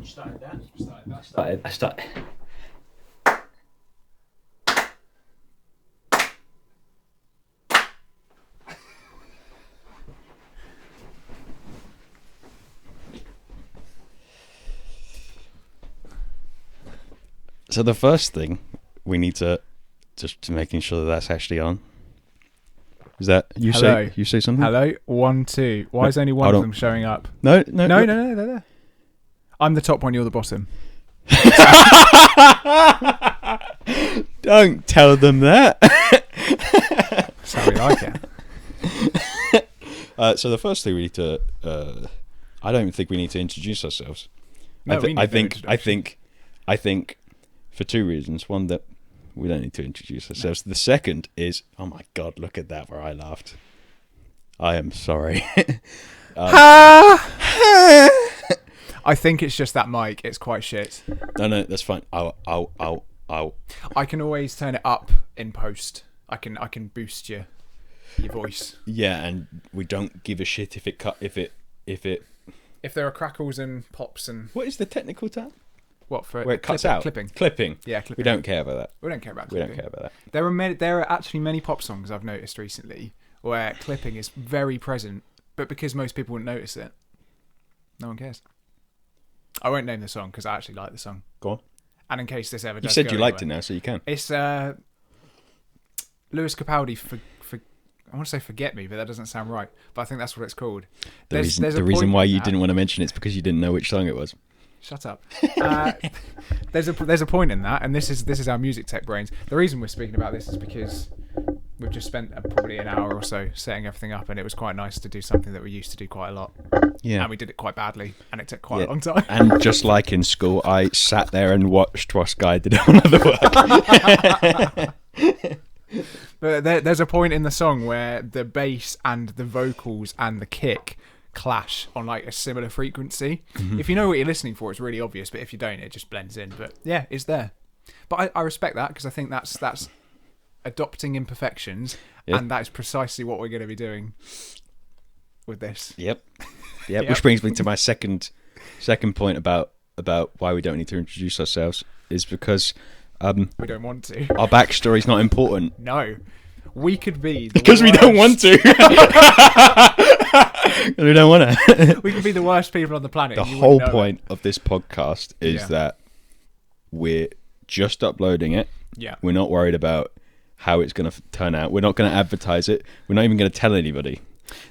You started that? I started. So the first thing we need to making sure that that's actually on. Is that you? Hello. You say something? Hello, 1, 2. Why is only one of them showing up? No, No, they're there. I'm the top one, you're the bottom. Don't tell them that. That's how we like it. So the first thing we need to, I don't think we need to introduce ourselves. No, we need I think, for two reasons. One, that we don't need to introduce ourselves. No. The second is, oh my God, look at that where I laughed. I am sorry. I think it's just that mic. It's quite shit. No, that's fine. I'll. I can always turn it up in post. I can boost your voice. Yeah, and we don't give a shit if if there are crackles and pops and what is the technical term? What for? Where it cuts out? Clipping. Yeah, clipping. We don't care about that. We don't care about clipping. We don't care about that. There are actually many pop songs I've noticed recently where clipping is very present, but because most people wouldn't notice it, no one cares. I won't name the song because I actually like the song. Go on. And in case this ever does you said go you anywhere, liked it now, so you can. It's Lewis Capaldi for I want to say Forget Me, but that doesn't sound right. But I think that's what it's called. The reason why you didn't want to mention it is because you didn't know which song it was. Shut up. There's a point in that, and this is our music tech brains. The reason we're speaking about this is because we've just spent probably an hour or so setting everything up, and it was quite nice to do something that we used to do quite a lot. Yeah. And we did it quite badly, and it took quite a long time. And just like in school, I sat there and watched Ross Guy did all of the work. But there's a point in the song where the bass and the vocals and the kick clash on like a similar frequency. Mm-hmm. If you know what you're listening for, it's really obvious, but if you don't, it just blends in. But yeah, it's there. But I respect that because I think that's adopting imperfections, and that is precisely what we're going to be doing with this. Yep. Which brings me to my second point about why we don't need to introduce ourselves is because we don't want to. Our backstory's not important. No, we could be because we don't want to. We don't want to. We could be the worst people on the planet. The whole point of this podcast is that we're just uploading it. Yeah. We're not worried about how it's going to turn out. We're not going to advertise it. We're not even going to tell anybody.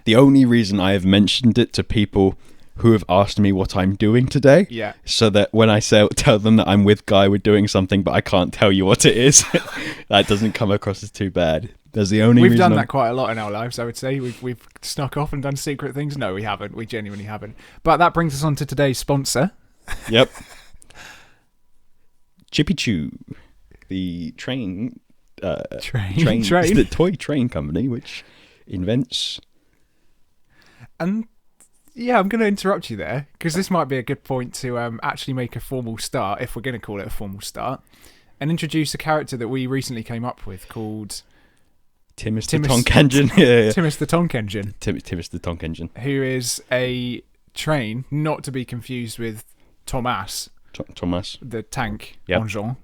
The only reason I have mentioned it to people who have asked me what I'm doing today, so that when I tell them that I'm with Guy, we're doing something, but I can't tell you what it is, that doesn't come across as too bad. That's the only reason. We've done that quite a lot in our lives, I would say. We've snuck off and done secret things. No, we haven't. We genuinely haven't. But that brings us on to today's sponsor. Yep. Chippy Choo, the train, the toy train company which invents. And yeah, I'm going to interrupt you there because this might be a good point to actually make a formal start, if we're going to call it a formal start, and introduce a character that we recently came up with called Timus the Tonk Engine. Yeah. Timus the Tonk Engine. Timus the Tonk Engine. Who is a train, not to be confused with Thomas. Thomas. The tank engine.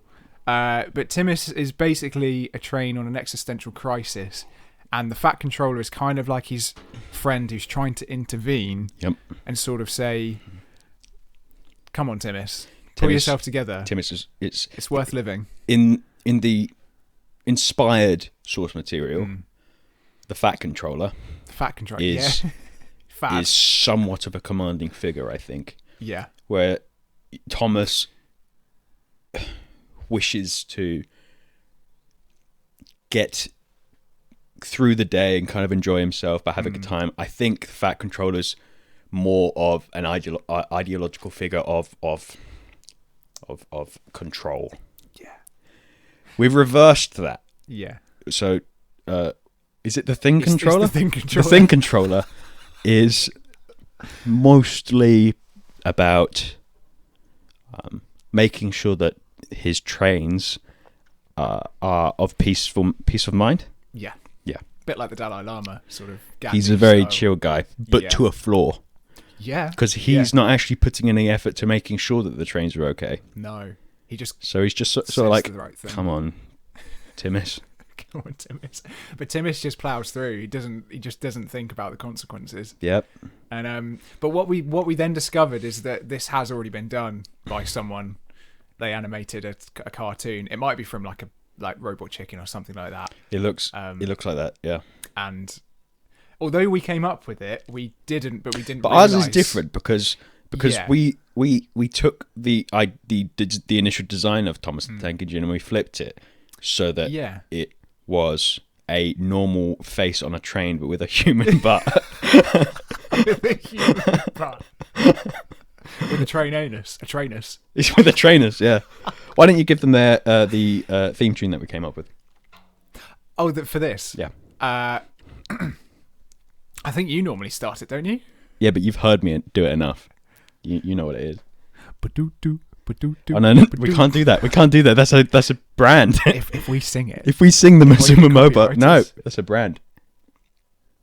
But Timus is basically a train on an existential crisis. And the Fat Controller is kind of like his friend who's trying to intervene and sort of say, come on, Timus, pull yourself together. Timus it's worth living. In the inspired source material, the Fat Controller is somewhat of a commanding figure, I think. Yeah. Where Thomas wishes to get through the day and kind of enjoy himself but have a good time. I think the Fat Controller's more of an ideological figure of control. Yeah. We've reversed that. Yeah. So is it the Thing Controller? It's the Thing Controller. The Thing Controller is mostly about making sure that his trains are of peace of mind. Yeah. Bit like the Dalai Lama, sort of. He's a very chill guy, but to a flaw. Yeah. Because he's not actually putting any effort to making sure that the trains are okay. No. He's just sort of like, right, come on, Timmis. Come on, Timmis. But Timmis just plows through. He just doesn't think about the consequences. Yep. And but what we then discovered is that this has already been done by someone. They animated a cartoon. It might be from like Robot Chicken or something like that. It looks like that, yeah. And although we came up with it, we didn't. But ours is different because Yeah. we took the initial design of Thomas the Tank Engine and we flipped it so that it was a normal face on a train but with a human butt. With a human butt. With a trainus. It's with a trainus, yeah. Why don't you give them the theme tune that we came up with? Oh, for this? Yeah. I think you normally start it, don't you? Yeah, but you've heard me do it enough. You know what it is. Oh, no, we can't do that. We can't do that. That's a brand. If we sing it. If we sing the Mazuma Mobile, no, that's a brand.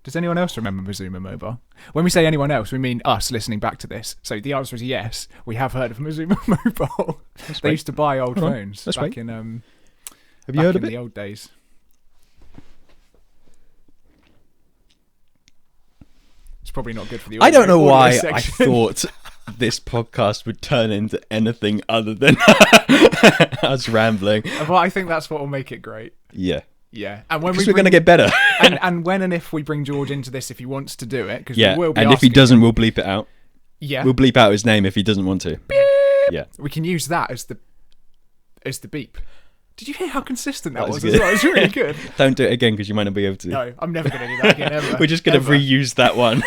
Does anyone else remember Mazuma Mobile? When we say anyone else, we mean us listening back to this. So the answer is yes. We have heard of Mazuma Mobile. They used to buy old phones back in Have you heard of it? The old days. It's probably not good for the audio. I don't know why section. I thought this podcast would turn into anything other than us rambling. But I think that's what will make it great. Yeah. Yeah, and when we're going to get better. and when and if we bring George into this, if he wants to do it, because we will be and if he doesn't, we'll bleep it out. Yeah, we'll bleep out his name if he doesn't want to. Beep. Yeah, we can use that as the beep. Did you hear how consistent that was? Good. As well? It was really good. Don't do it again because you might not be able to. No, I'm never going to do that again. Ever. We're just going to reuse that one.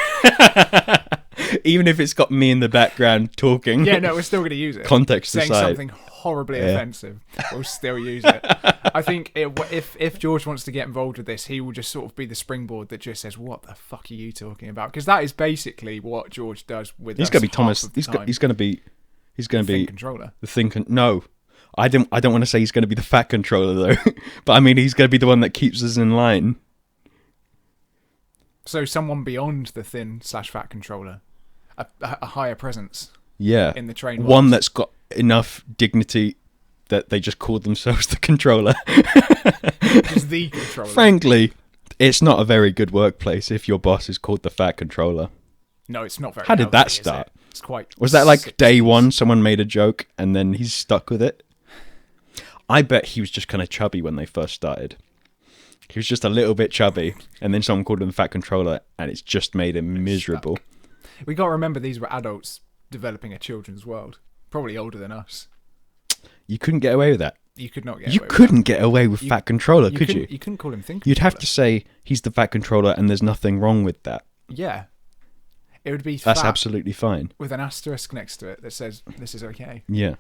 Even if it's got me in the background talking. Yeah, no, we're still going to use it. Context saying aside. Something horribly offensive, we'll still use it. I think if George wants to get involved with this, he will just sort of be the springboard that just says, "What the fuck are you talking about?" Because that is basically what George does with. He's going to be Thomas. He's going to be controller. The thing. No, I don't want to say he's going to be the fat controller though. But I mean, he's going to be the one that keeps us in line. So someone beyond the thin/fat controller, a higher presence. Yeah, in the train. One that's got enough dignity that they just call themselves the controller. Just the controller. Frankly, it's not a very good workplace if your boss is called the fat controller. No, it's not very. How did that start? It's quite. Was that like day one? Someone made a joke and then he's stuck with it. I bet he was just kind of chubby when they first started. He was just a little bit chubby, and then someone called him the fat controller, and it's just made him miserable. We got to remember these were adults developing a children's world, probably older than us. You couldn't get away with that. You could not get. You couldn't get away with fat controller, could you? You couldn't call him thin. You'd have to say he's the fat controller, and there's nothing wrong with that. Yeah, it would be. That's absolutely fine. With an asterisk next to it that says this is okay. Yeah.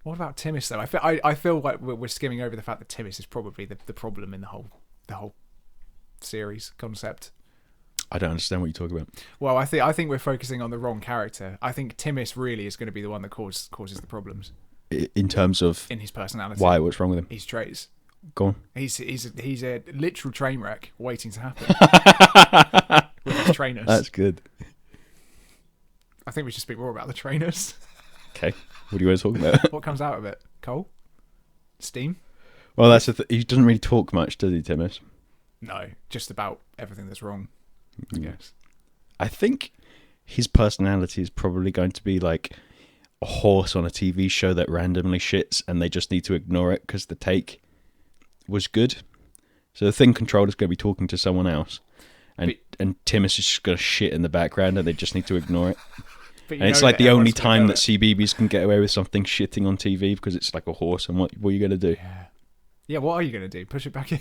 What about Timmis though? I feel like we're skimming over the fact that Timmis is probably the problem in the whole series concept. I don't understand what you're talking about. Well, I think we're focusing on the wrong character. I think Timmis really is going to be the one that causes the problems. In terms of in his personality. Why? What's wrong with him? His traits. Go on. He's a literal train wreck waiting to happen. With his trainers. That's good. I think we should speak more about the trainers. Okay. What do you want to talk about? What comes out of it? Coal? Steam? Well, that's he doesn't really talk much, does he, Timmis? No, just about everything that's wrong, I guess. I think his personality is probably going to be like a horse on a TV show that randomly shits and they just need to ignore it because the take was good. So the thing controller's going to be talking to someone else and Timmis is just going to shit in the background and they just need to ignore it. And it's like the only time that CBeebies can get away with something shitting on TV because it's like a horse and what are you going to do? Yeah, what are you going to do? Push it back in?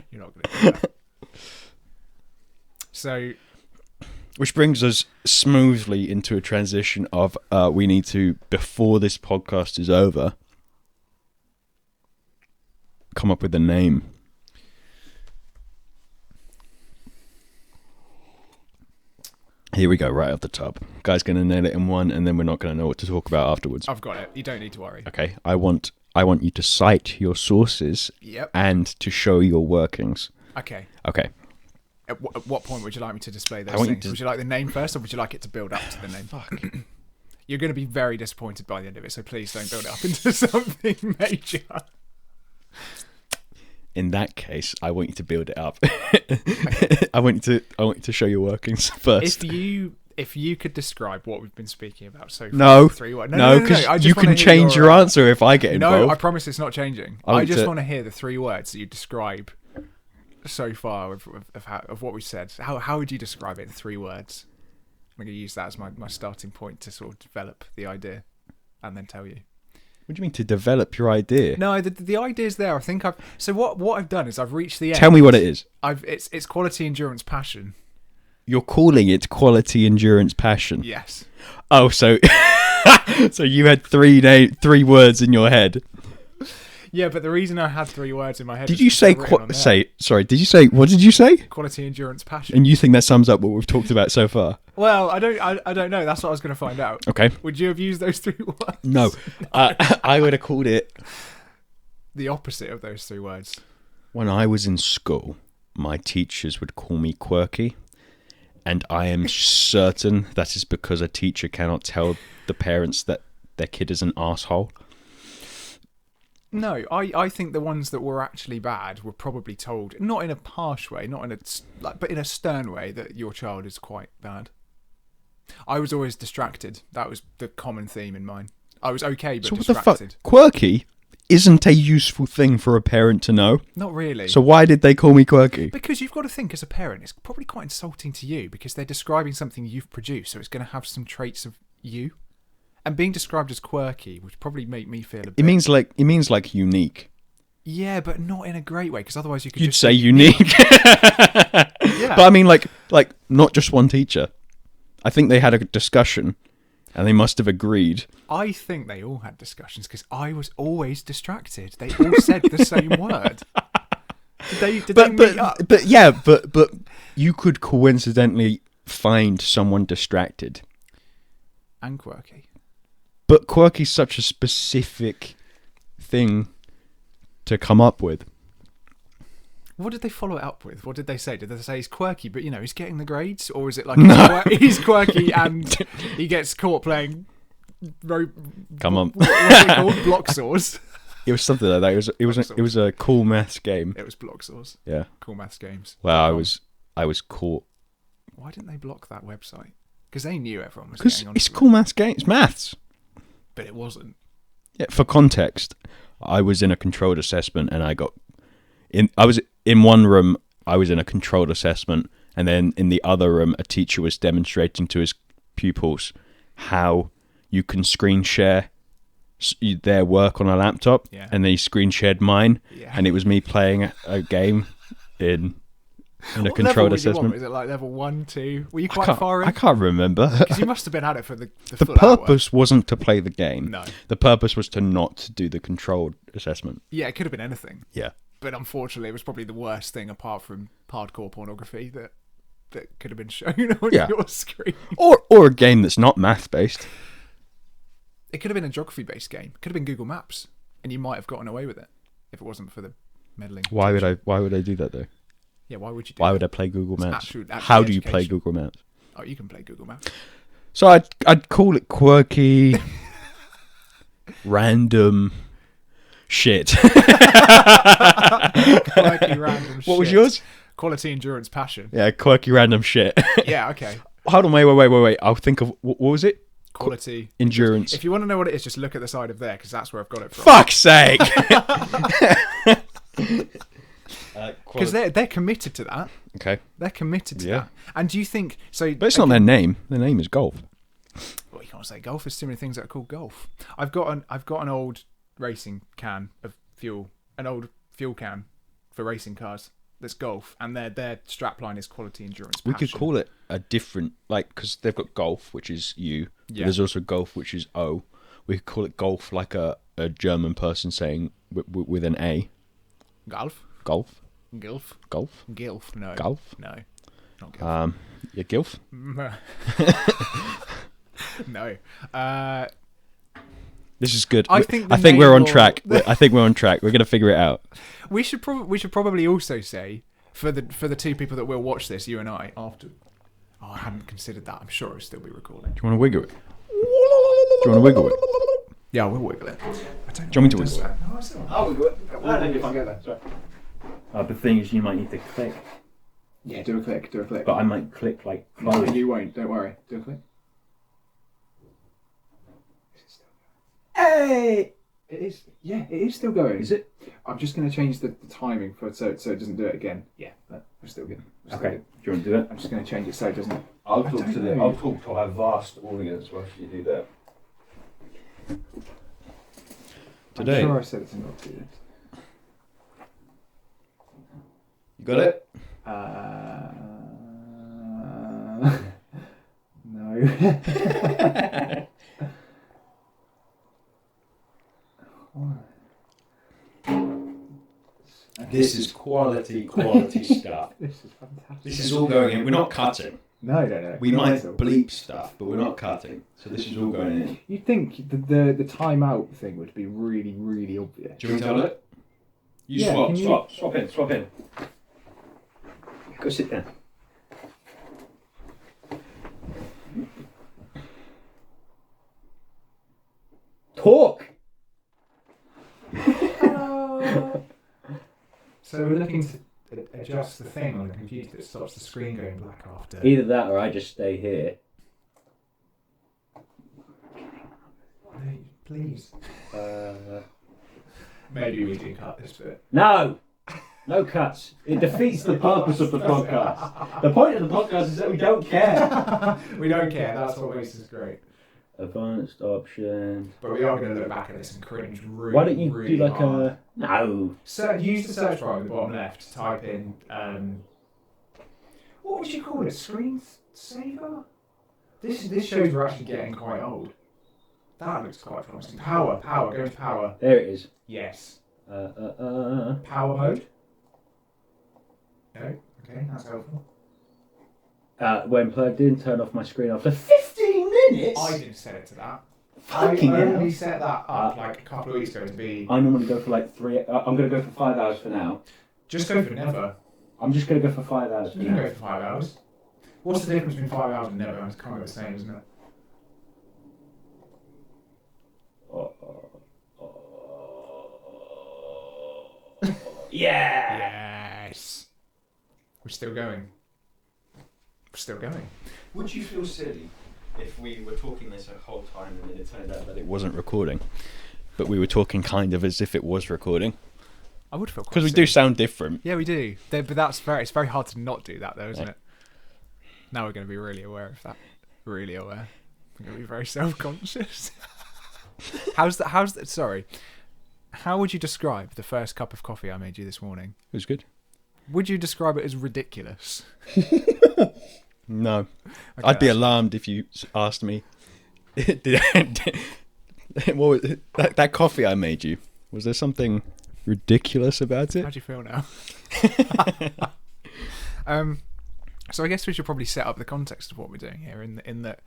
You're not going to do that. So, which brings us smoothly into a transition of we need to, before this podcast is over, come up with a name. Here we go, right off the top. Guy's going to nail it in one, and then we're not going to know what to talk about afterwards. I've got it. You don't need to worry. Okay, I want you to cite your sources and to show your workings. Okay. Okay. At what point would you like me to display those things? Would you like the name first, or would you like it to build up to the name? Fuck. You're going to be very disappointed by the end of it, so please don't build it up into something major. In that case, I want you to build it up. I want you to show your workings first. If you could describe what we've been speaking about so far, no, 3 words. No, because you can change your answer if I get involved. No, I promise it's not changing. I just want to hear the 3 words that you describe so far of what we said. How would you describe it in 3 words? I'm going to use that as my starting point to sort of develop the idea and then tell you. What do you mean to develop your idea? No, the idea's there. I think so what I've done is I've reached the end. Tell me what it is. It's quality, endurance, passion. You're calling it quality, endurance, passion. Yes. Oh, so so you had 3 words in your head. Yeah, but the reason I had 3 words in my head. Did you say sorry? Did you say what did you say? Quality, endurance, passion. And you think that sums up what we've talked about so far? Well, I don't know. That's what I was going to find out. Okay. Would you have used those 3 words? No, I would have called it the opposite of those 3 words. When I was in school, my teachers would call me quirky, and I am certain that is because a teacher cannot tell the parents that their kid is an arsehole. No, I think the ones that were actually bad were probably told, not in a harsh way, but in a stern way, that your child is quite bad. I was always distracted. That was the common theme in mine. I was okay, but distracted. What the fuck? Quirky isn't a useful thing for a parent to know. Not really. So why did they call me quirky? Because you've got to think, as a parent, it's probably quite insulting to you because they're describing something you've produced, so it's going to have some traits of you. And being described as quirky would probably make me feel a bit... It means like unique. Yeah, but not in a great way, because otherwise you'd just say unique. Yeah. But I mean, like not just one teacher. I think they had a discussion, and they must have agreed. I think they all had discussions, because I was always distracted. They all said the same word. Did they meet up? But you could coincidentally find someone distracted. And quirky. But quirky's such a specific thing to come up with. What did they follow it up with? What did they say? Did they say he's quirky, but he's getting the grades? Or is it like he's quirky and he gets caught playing Come on. What's it called? Block saws. It was something like that. It was a cool maths game. It was block saws. Yeah. Cool maths games. Well, I was caught. Why didn't they block that website? Because they knew everyone was getting on. Because it's cool maths games. Maths. But it wasn't. Yeah, for context, I was in a controlled assessment and I was in one room, I was in a controlled assessment, and then in the other room, a teacher was demonstrating to his pupils how you can screen share their work on a laptop, and they screen shared mine, and it was me playing a game in a controlled assessment. Was it like level 1, 2? Were you quite far in? I can't remember. Because you must have been at it for the full purpose hour. Wasn't to play the game. No. The purpose was to not do the controlled assessment. Yeah, it could have been anything. Yeah. But unfortunately, it was probably the worst thing apart from hardcore pornography that could have been shown on your screen. Or a game that's not math-based. It could have been a geography-based game. It could have been Google Maps. And you might have gotten away with it if it wasn't for the meddling. Why would I do that, though? Yeah, why would you do Why that? would I play Google Maps? Actually How do you play Google Maps? Oh, you can play Google Maps. So I'd call it quirky, random shit. Quirky, random shit. What was yours? Quality, endurance, passion. Yeah, quirky, random shit. Yeah, okay. Hold on, wait. I'll think of... What was it? Quality. Endurance. If you want to know what it is, just look at the side of there, because that's where I've got it from. Fuck's sake! Because they're committed to that. Okay. They're committed to that. And do you think... But it's not their name. Their name is golf. Well, you can't say golf. There's too many things that are called golf. I've got an old racing can of fuel. An old fuel can for racing cars. That's golf. And their strapline is quality, endurance, passion. We could call it a different... because they've got golf, which is U. Yeah. There's also golf, which is O. We could call it golf like a German person saying with an A. Golf? Golf. Gilf? Golf? Gilf, no. Golf? No. Not Gilf. Yeah, Gilf? No. This is good. I think we're on track. I think we're on track. We're going to figure it out. We should probably also say For the two people that will watch this, you and I, after. Oh, I hadn't considered that. I'm sure it'll still be recording. Do you want to wiggle it? Do you want to wiggle it? Yeah, we'll wiggle it. Do you want me to wiggle it? No, I'll wiggle it. The thing is, you might need to click. Yeah, do a click. But I might click like. No, you won't. Don't worry. Do a click. Hey! It is. Yeah, it is still going. Is it? I'm just going to change the timing so it doesn't do it again. Yeah, but we're still good. Okay. Do you want to do that? I'm just going to change it so it doesn't. I'll talk to our vast audience whilst you do that. Today. I'm sure I said it's not good. You got it? No. This is quality stuff. This is fantastic. This is all going in. We're not cutting. No. We might bleep stuff, but we're not cutting. So this is all going in. You'd think the time out thing would be really, really obvious. Do you want to tell it? Swap in. Go sit down. Talk! Hello. So we're looking to adjust the thing on the computer that stops the screen going black after. Either that or I just stay here. Please. Maybe we do cut this bit. No! No cuts. It defeats the purpose of the podcast. The point of the podcast is that we don't care. We don't care. That's what makes us great. Advanced options. But we are going to look back at this and cringe really. Why don't you really do like hard. a... No. So use the search bar at the bottom left. Type in... what would you call it? Screensaver? This shows we're actually getting quite old. That looks quite promising. Power. Go to power. There it is. Yes. Power mode. No. Okay, that's helpful. When plugged in, turn off my screen after 15 minutes? I didn't set it to that. Fucking I only set that up like a couple of weeks ago to be... I normally go for like 3... I'm going to go for 5 hours for now. Just go for never. I'm just going to go for 5 hours for You now. can go for 5 hours. What's the difference between 5 hours and never? It's kind of the same, isn't it? Yeah! Yes! We're still going. Would you feel silly if we were talking this the whole time and then it turned out that it wasn't recording, but we were talking kind of as if it was recording? I would feel quite because we do sound different. Yeah, we do. But it's very hard to not do that, though, isn't it? Now we're going to be really aware of that. Really aware. We're going to be very self-conscious. Sorry. How would you describe the first cup of coffee I made you this morning? It was good. Would you describe it as ridiculous? No. Okay, I'd be alarmed if you asked me. What was it? That coffee I made you, was there something ridiculous about it? How do you feel now? So I guess we should probably set up the context of what we're doing here in that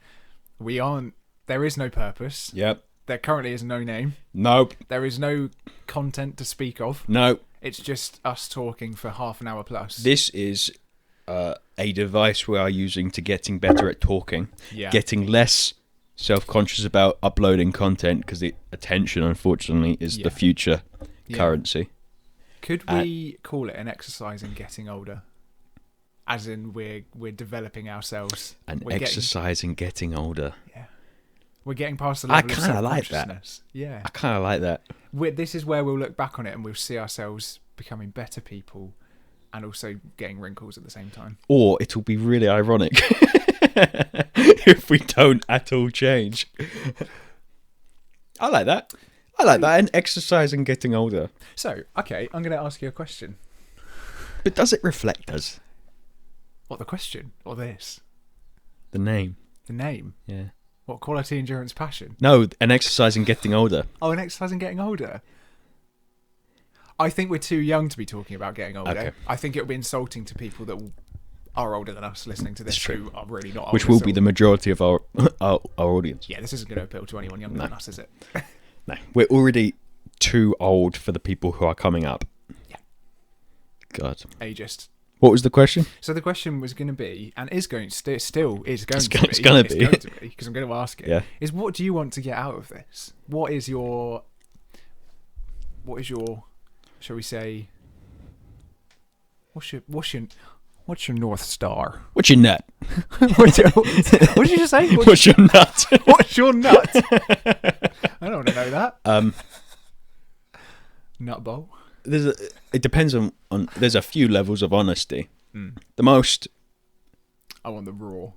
there is no purpose. Yep. There currently is no name. Nope. There is no content to speak of. No. It's just us talking for half an hour plus. This is a device we are using to getting better at talking, getting less self-conscious about uploading content because the attention, unfortunately, is the future currency. Could we call it an exercise in getting older? As in, we're developing ourselves. Exercise in getting older. Yeah. We're getting past the level of self-consciousness. I kind of like that. Yeah. I kind of like that. This is where we'll look back on it and we'll see ourselves becoming better people and also getting wrinkles at the same time. Or it'll be really ironic if we don't at all change. I like that. And exercise and getting older. So, okay, I'm going to ask you a question. But does it reflect us? What, the question? Or this? The name. The name? Yeah. What, quality, endurance, passion? No, an exercise and getting older. Oh, an exercise and getting older? I think we're too young to be talking about getting older. Okay. I think it would be insulting to people that are older than us listening to this who are really not older. Which will be the majority of our audience. Yeah, this isn't going to appeal to anyone younger than us, is it? No, we're already too old for the people who are coming up. Yeah. God. Ageist. What was the question? So the question was going to be, and is going still is going It's to be, going to be, because I'm going to ask it. Yeah. Is what do you want to get out of this? What is your, shall we say? What's your North Star? What's your nut? What did you just say? What's your nut? What's your nut? I don't want to know that. Nut bowl. It depends on. There's a few levels of honesty. The most. I want the raw.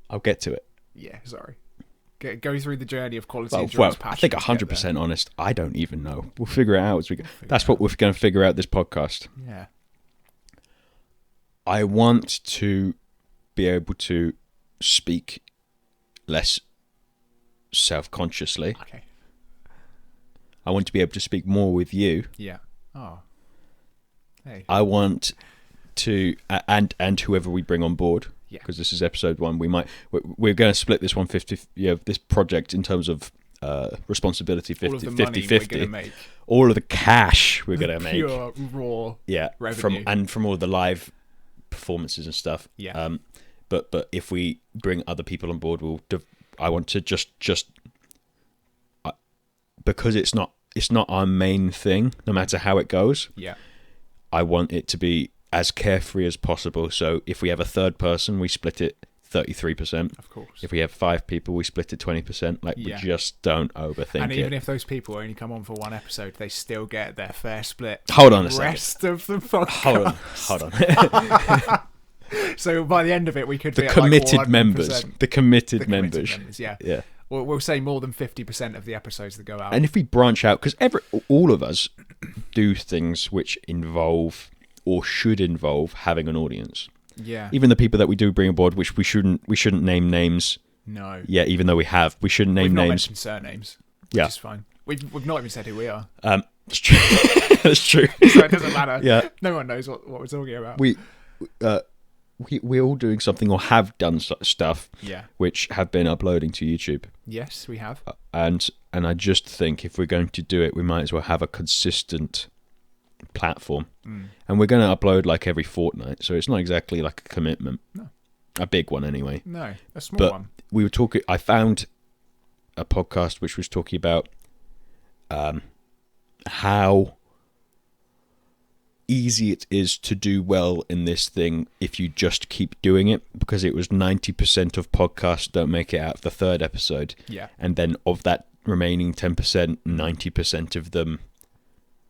I'll get to it. Yeah, sorry. Go through the journey of quality. Well, I think 100% honest. I don't even know. We'll figure it out as we go. That's what we're going to figure out this podcast. Yeah. I want to be able to speak less self-consciously. Okay. I want to be able to speak more with you. Yeah. Oh. Hey. I want to, and whoever we bring on board. Yeah. Because this is episode 1. We're going to split this 150. This project in terms of responsibility 50-50. All of the cash we're going to make. Pure raw. Yeah. Revenue. From all the live performances and stuff. Yeah. But if we bring other people on board, I want to just because it's not our main thing, no matter how it goes. Yeah. I want it to be as carefree as possible. So if we have a third person, we split it 33%. Of course. If we have 5 people, we split it 20%. We just don't overthink it. And even if those people only come on for 1 episode, they still get their fair split. Hold on a second. Rest of the podcast. Hold on. So by the end of it, we could the be at committed like 100%. members. The committed members. Yeah. Yeah. We'll say more than 50% of the episodes that go out. And if we branch out, because all of us do things which involve or should involve having an audience. Yeah. Even the people that we do bring aboard, which we shouldn't name names. No. Yeah, even though we shouldn't name We've not names. mentioned surnames. Which is fine. We've not even said who we are. It's true. That's true. So it doesn't matter. Yeah. No one knows what we're talking about. We're all doing something or have done stuff. Yeah. Which have been uploading to YouTube. Yes, we have. And I just think if we're going to do it, we might as well have a consistent platform. And we're going to upload like every fortnight, so it's not exactly like a commitment. No. A big one anyway. No, a small one. We were talking. I found a podcast which was talking about how easy it is to do well in this thing if you just keep doing it, because it was 90% of podcasts don't make it out of the 3rd episode. Yeah. And then of that remaining 10%, 90% of them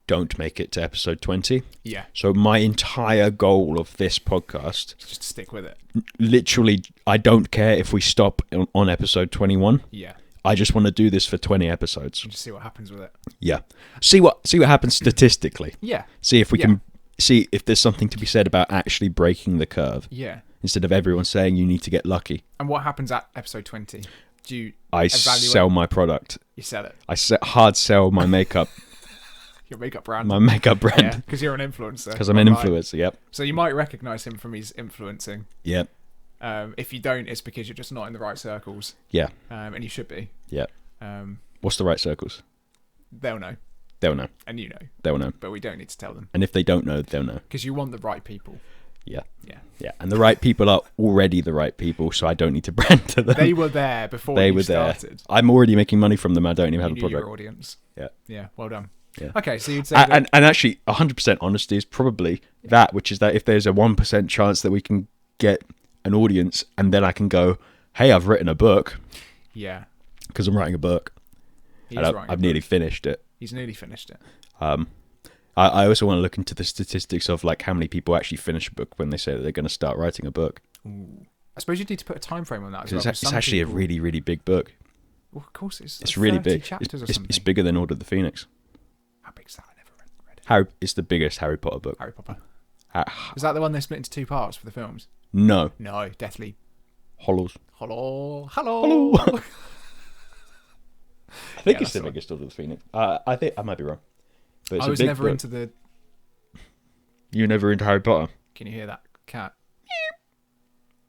don't make it to episode 20. Yeah. So my entire goal of this podcast, just stick with it. Literally, I don't care if we stop on episode 21. Yeah. I just want to do this for 20 episodes. Just see what happens with it. Yeah. See what happens statistically. Yeah. See if we can see if there's something to be said about actually breaking the curve. Yeah. Instead of everyone saying you need to get lucky. And what happens at episode 20? Do you sell my product. You sell it. I hard sell my makeup. Your makeup brand. My makeup brand. Yeah, because you're an influencer. Because I'm an influencer, yep. So you might recognise him from his influencing. Yep. If you don't, it's because you're just not in the right circles. Yeah. And you should be. Yeah. What's the right circles? They'll know. They'll know. And you know. They'll know. But we don't need to tell them. And if they don't know, they'll know. Because you want the right people. Yeah. Yeah. Yeah. And the right people are already the right people, so I don't need to brand to them. They were there before you started. There. I'm already making money from them. I don't even have a product. product. Your audience. Yeah. Yeah. Well done. Yeah. Okay, so you'd say and actually 100% honesty is probably that, which is that if there's a 1% chance that we can get an audience and then I can go, hey, I've written a book. Yeah. Because I'm writing a book. I've nearly finished it. He's nearly finished it. I also want to look into the statistics of like how many people actually finish a book when they say that they're going to start writing a book. Ooh. I suppose you need to put a time frame on that as well. It's actually a really, really big book. Well, of course it's. It's really big. It's bigger than Order of the Phoenix. How big is that? I never read it. It's the biggest Harry Potter book. Harry Potter. Is that the one they split into 2 parts for the films? No. No, Deathly Hollows. Hello. I think it's the biggest Order of the Phoenix. I think I might be wrong. But I was never into the. You were never into Harry Potter? Can you hear that cat?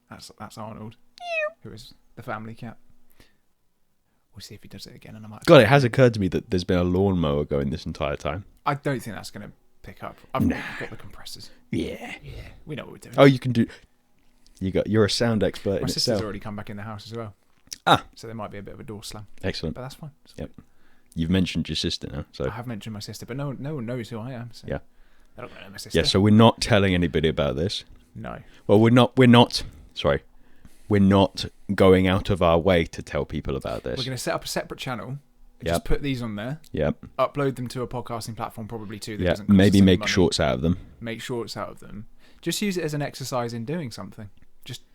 That's Arnold, who is the family cat. We'll see if he does it again, and I might. God, it has occurred to me that there's been a lawnmower going this entire time. I don't think that's going to pick up. I've got the compressors. Yeah. We know what we're doing. Oh, you can do. You're a sound expert. My sister's already come back in the house as well. So there might be a bit of a door slam. Excellent. But that's fine. Yep. You've mentioned your sister now, so I have mentioned my sister, but no one knows who I am. So yeah. I don't know my sister. Yeah. So we're not telling anybody about this. No. Well, we're not. Sorry. We're not going out of our way to tell people about this. We're going to set up a separate channel. Yep. Just put these on there. Yep. Upload them to a podcasting platform, probably too. That doesn't cost maybe us any make money. shorts out of them. Make shorts out of them. Just use it as an exercise in doing something.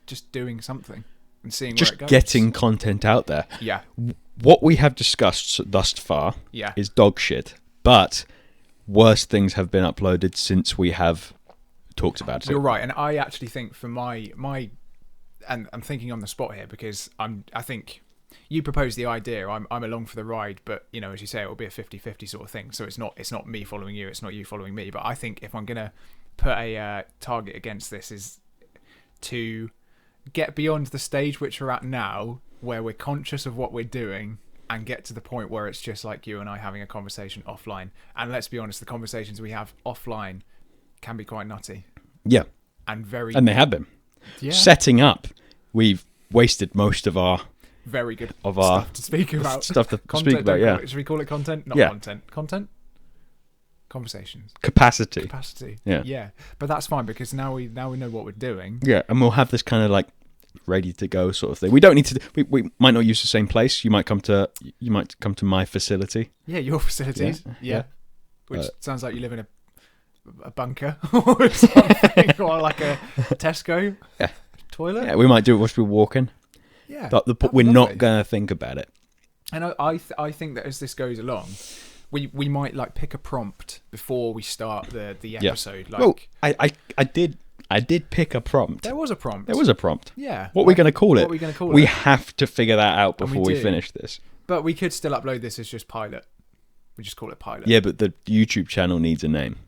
Just doing something and seeing where it goes. Just getting content out there. Yeah. What we have discussed thus far is dog shit, but worse things have been uploaded since we have talked about it. You're right, and I actually think for my and I'm thinking on the spot here because I think you proposed the idea. I'm along for the ride, but you know, as you say, it will be a 50-50 sort of thing. So it's not me following you, it's not you following me. But I think if I'm gonna put a target against this, is to get beyond the stage which we're at now, where we're conscious of what we're doing, and get to the point where it's just like you and I having a conversation offline. And let's be honest, the conversations we have offline can be quite nutty. Yeah. And they have been. Yeah. Setting up, we've wasted most of our very good stuff to speak about. Stuff to content, speak about, yeah. Should we call it content? Not content. Content? Conversations. Capacity. Yeah. Yeah. But that's fine because now we know what we're doing. Yeah, and we'll have this kind of like ready to go sort of thing. We don't need to we might not use the same place. You might come to my facility. Yeah, your facilities. Yeah. Which sounds like you live in a bunker or something, or like a Tesco toilet. Yeah, we might do it whilst we're walking. Yeah. But we're not going to think about it. And I think that as this goes along, we might like pick a prompt before we start the episode. Yeah. Like, well, I did pick a prompt. There was a prompt. Yeah. What are we going to call it? We have to figure that out before we finish this. But we could still upload this as just pilot. We just call it pilot. Yeah, but the YouTube channel needs a name.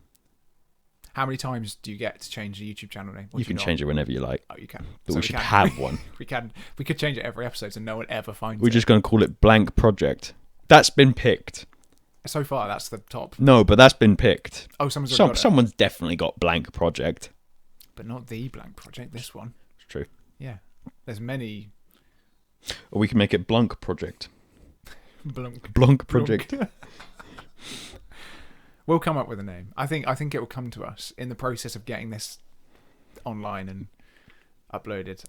How many times do you get to change the YouTube channel name? You can change it whenever you like. Oh, you can. But we should have one. We could change it every episode so no one ever finds it. We're just going to call it Blank Project. That's been picked. So far, that's the top. No, but that's been picked. Oh, someone's definitely got Blank Project. But not the Blank Project, this one. It's true. Yeah. There's many. Or we can make it Blunk Project. Blunk Project. We'll come up with a name. I think it will come to us in the process of getting this online and uploaded.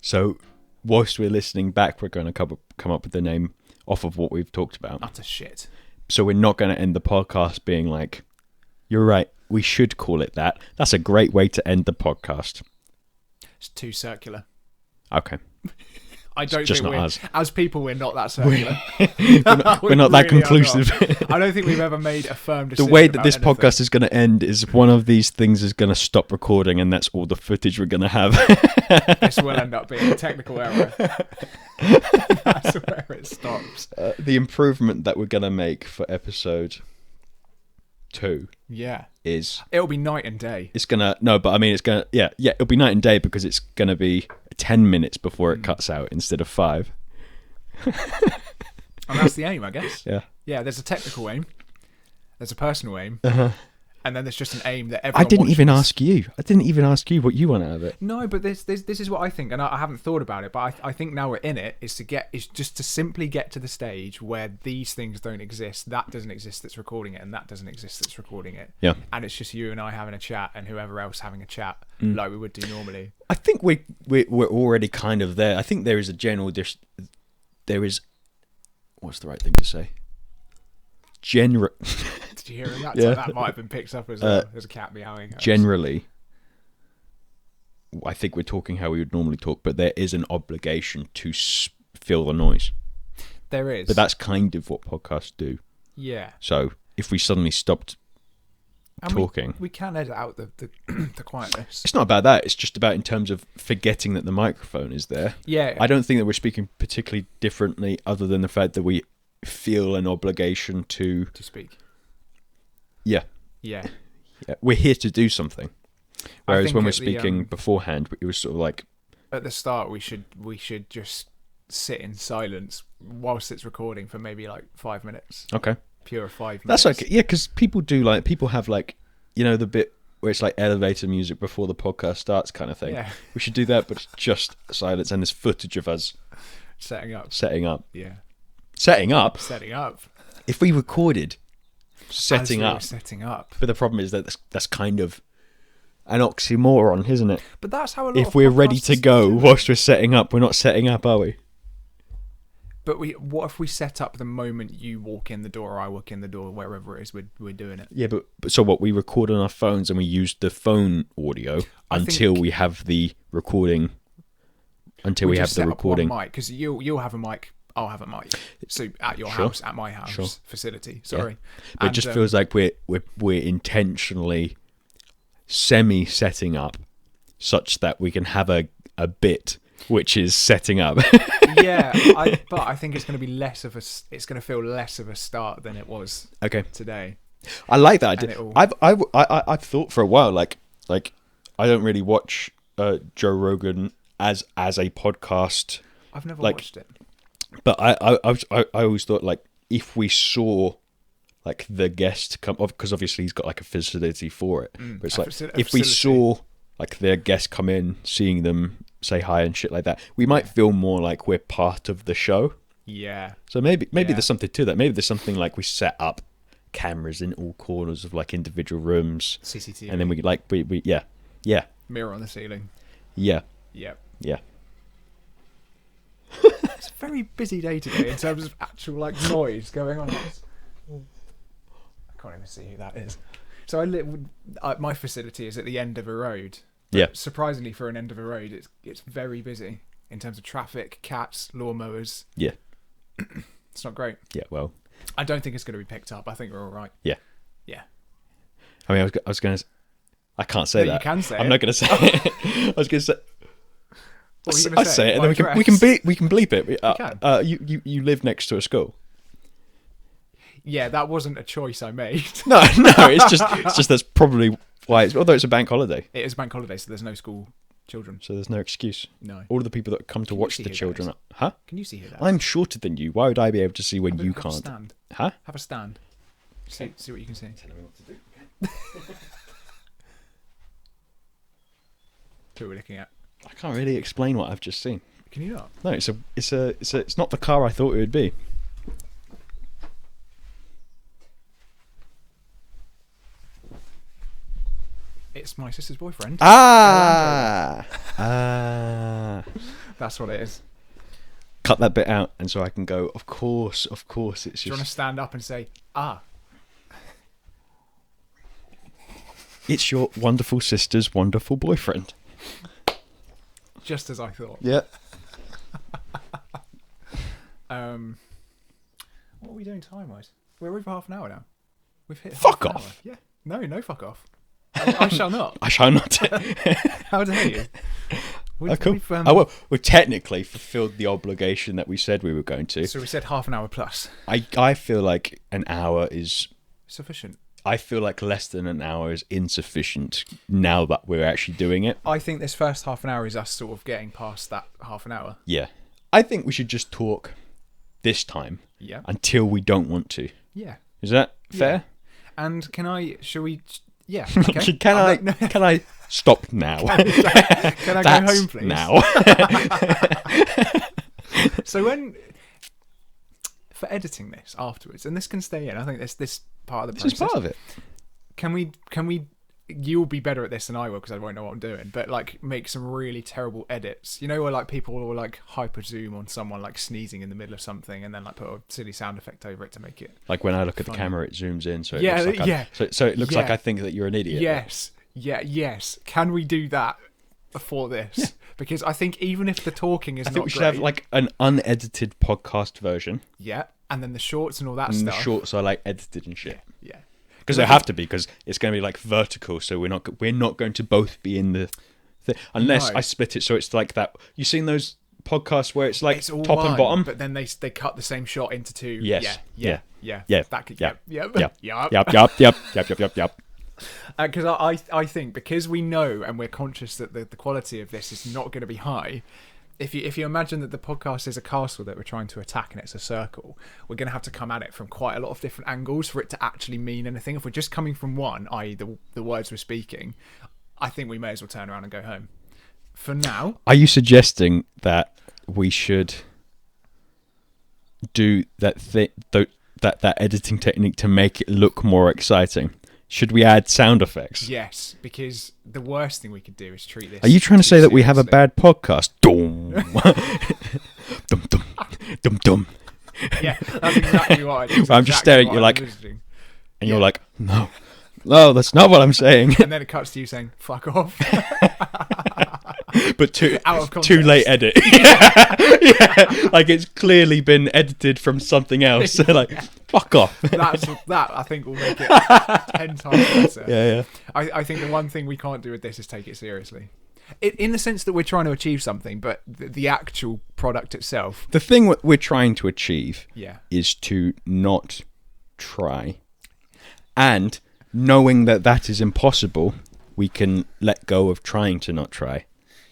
So whilst we're listening back, we're going to come up with the name off of what we've talked about. Utter shit. So we're not going to end the podcast being like, you're right, we should call it that. That's a great way to end the podcast. It's too circular. Okay. I don't just think not us. As people, we're not that circular. we're not that conclusive. I don't think we've ever made a firm decision. The way that this podcast is going to end is one of these things is going to stop recording, and that's all the footage we're going to have. This will end up being a technical error. That's where it stops. The improvement that we're going to make for episode 2 is it'll be night and day. It's gonna it'll be night and day because it's gonna be 10 minutes before it cuts out instead of 5. And that's the aim, I guess. Yeah, there's a technical aim, there's a personal aim, and then there's just an aim that everyone I didn't even ask you what you want out of it. No, but this is what I think, and I haven't thought about it, but I think now we're in it, is just to simply get to the stage where these things don't exist, that doesn't exist that's recording it, and that doesn't exist that's recording it. Yeah. And it's just you and I having a chat, and whoever else having a chat, like we would do normally. I think we're already kind of there. I think there is a general what's the right thing to say? Did you hear him? That might have been picked up as a cat meowing. Generally, I think we're talking how we would normally talk, but there is an obligation to fill the noise. There is. But that's kind of what podcasts do. Yeah. So if we suddenly stopped talking... We can edit out the quietness. It's not about that. It's just about in terms of forgetting that the microphone is there. Yeah. I don't think that we're speaking particularly differently other than the fact that we feel an obligation to speak. Yeah. We're here to do something. Whereas when we're speaking beforehand, it was sort of like at the start we should just sit in silence whilst it's recording for maybe like 5 minutes. Okay. Pure 5 minutes. That's okay. Yeah, because people have like the bit where it's like elevator music before the podcast starts kind of thing. Yeah. We should do that, but it's just silence and there's footage of us setting up. Yeah. Setting up. If we recorded setting up. But the problem is that that's kind of an oxymoron, isn't it? But that's how a lot if we're ready to go whilst we're setting up, we're not setting up, are we? But what if we set up the moment you walk in the door or I walk in the door, wherever it is we're doing it? Yeah, but so what? We record on our phones and we use the phone audio until we have the recording. Until we have the recording. Mic, because you'll have a mic, I'll have a mic. So at your house, at my house facility. Sorry, yeah. But it just feels like we're intentionally setting up, such that we can have a bit. Which is setting up. Yeah, but I think it's going to be it's going to feel less of a start than it was today. I like that idea. I've thought for a while, like I don't really watch Joe Rogan as a podcast. I've never watched it. But I always thought, like, if we saw like the guest come off, because obviously he's got like a facility for it. But it's like if we saw like their guests come in, seeing them say hi and shit like that, we might feel more like we're part of the show. Yeah. So maybe there's something to that. Maybe there's something like we set up cameras in all corners of like individual rooms, CCTV, and then we mirror on the ceiling. Yeah. It's a very busy day today in terms of actual like noise going on. I can't even see who that is. So my facility is at the end of a road. Yeah. Surprisingly, for an end of a road, it's very busy in terms of traffic, cats, lawnmowers. Yeah. It's not great. Yeah. Well, I don't think it's going to be picked up. I think we're all right. Yeah. Yeah. I mean, I was going to. I can't say that. You can say I'm it. not going to say it. I was going to say. What were you going to say? I say it, and then we can bleep it. We can. You live next to a school. Yeah, that wasn't a choice I made. No, it's just that's probably why. Although it's a bank holiday. It is a bank holiday, so there's no school children. So there's no excuse. No. All of the people that come to watch the children. Huh? Can you see who that is? I'm shorter than you. Why would I be able to see when you can't? Have a stand. Huh? Have a stand. See what you can see. Tell me what to do. Who are we looking at? I can't really explain what I've just seen. Can you not? No, it's not the car I thought it would be. It's my sister's boyfriend. That's what it is. Cut that bit out, and so I can go. Of course, it's just. Do you want to stand up and say, It's your wonderful sister's wonderful boyfriend. Just as I thought. Yeah. What are we doing time-wise? We're over half an hour now. We've hit. Fuck off. Yeah. No, fuck off. I shall not. I shall not. How dare you? Cool. We've technically fulfilled the obligation that we said we were going to. So we said half an hour plus. I feel like an hour is sufficient. I feel like less than an hour is insufficient now that we're actually doing it. I think this first half an hour is us sort of getting past that half an hour. Yeah. I think we should just talk this time until we don't want to. Yeah. Is that fair? And shall we... Yeah. Okay. Can I stop now? Can I go home, please? Now. So for editing this afterwards, and this can stay in, I think this part of the process. This is part of it. Can we? You'll be better at this than I will because I won't know what I'm doing. But like, make some really terrible edits. You know, where like people will like hyper zoom on someone like sneezing in the middle of something, and then like put a silly sound effect over it to make it. Like when I look at the camera, it zooms in, so it looks like so it looks like I think that you're an idiot. Yes, yes. Can we do that for this? Yeah. Because I think even if the talking is not great, I think we should have like an unedited podcast version. Yeah, and then the shorts and all that stuff. And the shorts are like edited and shit. Yeah. Because they have to be, because it's going to be like vertical, so we're not going to both be in the thing unless I split it so it's like that. You seen those podcasts where it's like it's top and bottom, but then they cut the same shot into two. Yes. Yeah. That could. Yep. Because I think because we know and we're conscious that the quality of this is not going to be high, If you imagine that the podcast is a castle that we're trying to attack and it's a circle, we're going to have to come at it from quite a lot of different angles for it to actually mean anything. If we're just coming from one, i.e. the words we're speaking, I think we may as well turn around and go home. For now... Are you suggesting that we should do that editing technique to make it look more exciting? Should we add sound effects? Yes, because the worst thing we could do is treat this... Are you trying to say that we have a bad podcast? Dum, dum, dum, dum, dum. Yeah, that's exactly what I did. I'm just staring at you like... And you're like, no, that's not what I'm saying. And then it cuts to you saying, fuck off. But too late edit. Yeah. Like it's clearly been edited from something else. Like, fuck off. That I think will make it 10 times better. Yeah. I think the one thing we can't do with this is take it seriously. In the sense that we're trying to achieve something, but the actual product itself. The thing we're trying to achieve is to not try. And knowing that is impossible, we can let go of trying to not try.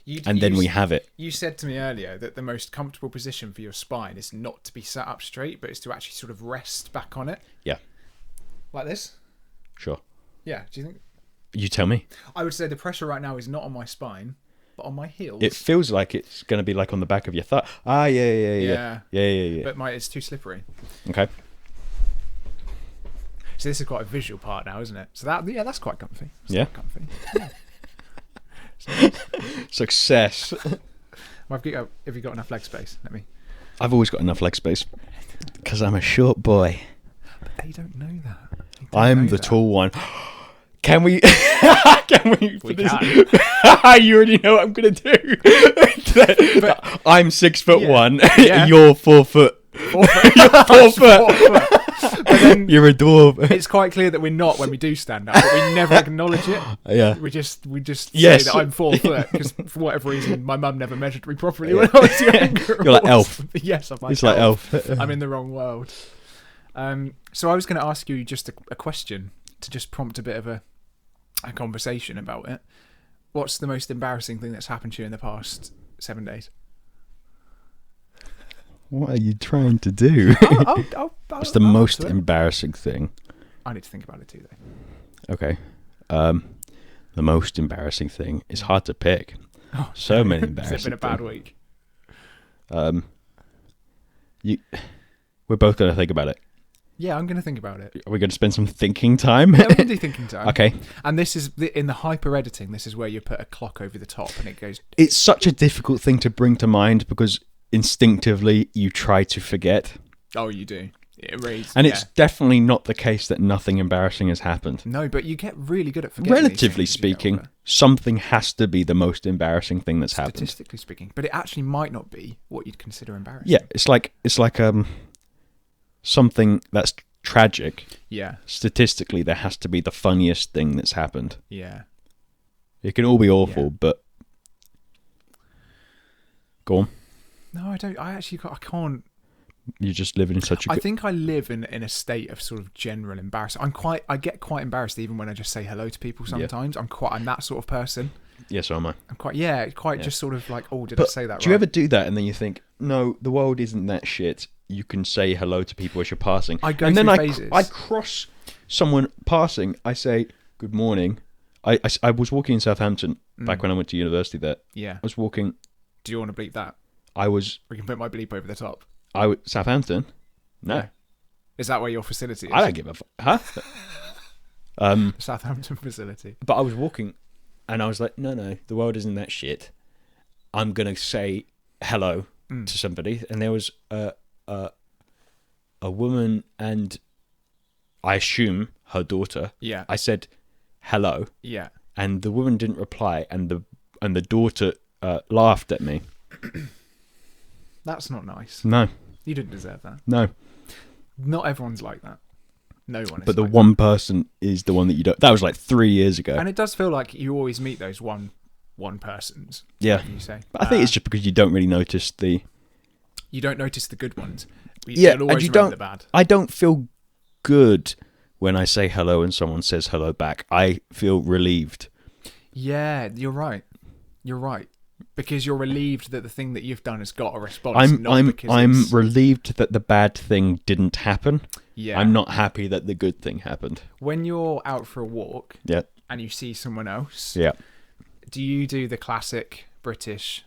Then we have it. You said to me earlier that the most comfortable position for your spine is not to be sat up straight, but it's to actually sort of rest back on it. Yeah. Like this? Sure. Yeah. Do you think? You tell me. I would say the pressure right now is not on my spine, but on my heels. It feels like it's going to be like on the back of your thigh. Ah, yeah. But it's too slippery. Okay. So this is quite a visual part now, isn't it? So that's quite comfy. Quite comfy. Yeah. Success. Have you got enough leg space? I've always got enough leg space because I'm a short boy. But they don't know that. I'm the tall one. Can we? We can. You already know what I'm gonna do. But I'm 6'1". Yeah. You're 4 foot. 4 foot. You're 4 foot. But then you're a dwarf. It's quite clear that we're not when we do stand up, but we never acknowledge it. Yeah. We just say that I'm 4 foot because for whatever reason my mum never measured me properly when I was younger. You're like Elf. Yes, I'm like It's like Elf. I'm in the wrong world. So I was going to ask you just a question to just prompt a bit of a conversation about it. What's the most embarrassing thing that's happened to you in the past 7 days? What are you trying to do? What's the most embarrassing thing? I need to think about it too, though. Okay. The most embarrassing thing is hard to pick. So many embarrassing Has it been a bad week? We're both going to think about it. Yeah, I'm going to think about it. Are we going to spend some thinking time? Yeah, we can do thinking time. Okay. And this is, in the hyper editing, this is where you put a clock over the top and it goes... It's such a difficult thing to bring to mind because instinctively you try to forget. Oh, you do. It reads. And it's definitely not the case that nothing embarrassing has happened. No, but you get really good at forgetting. Relatively speaking, something has to be the most embarrassing thing that's happened. Statistically speaking. But it actually might not be what you'd consider embarrassing. Yeah, it's like something that's tragic. Yeah. Statistically, there has to be the funniest thing that's happened. Yeah. It can all be awful, but... Go on. No, I don't. I can't. You're just living in such a... I think I live in a state of sort of general embarrassment. I get quite embarrassed even when I just say hello to people sometimes. Yeah. I'm that sort of person. Yeah, so am I. I'm quite just sort of like, oh, did I say that right? Do you ever do that and then you think, no, the world isn't that shit. You can say hello to people as you're passing. I go through phases. I cross someone passing. I say, good morning. I was walking in Southampton back when I went to university there. Yeah. I was walking... Do you want to bleep that? We can put my bleep over the top. Southampton? No. Yeah. Is that where your facility is? I don't give a fuck. Huh? Southampton facility. But I was walking and I was like, no, the world isn't that shit. I'm going to say hello to somebody. And there was a woman and I assume her daughter. Yeah. I said hello. Yeah. And the woman didn't reply and the daughter laughed at me. That's not nice. No. You didn't deserve that. No. Not everyone's like that. No one is. But the one person is the one that you don't... That was like 3 years ago. And it does feel like you always meet those one persons. Yeah. You say. But I think it's just because you don't really notice the... You don't notice the good ones. You'll always remember the bad. I don't feel good when I say hello and someone says hello back. I feel relieved. Yeah, you're right. You're right. Because you're relieved that the thing that you've done has got a response. I'm relieved that the bad thing didn't happen. Yeah. I'm not happy that the good thing happened. When you're out for a walk, yeah, and you see someone else, yeah, do you do the classic British,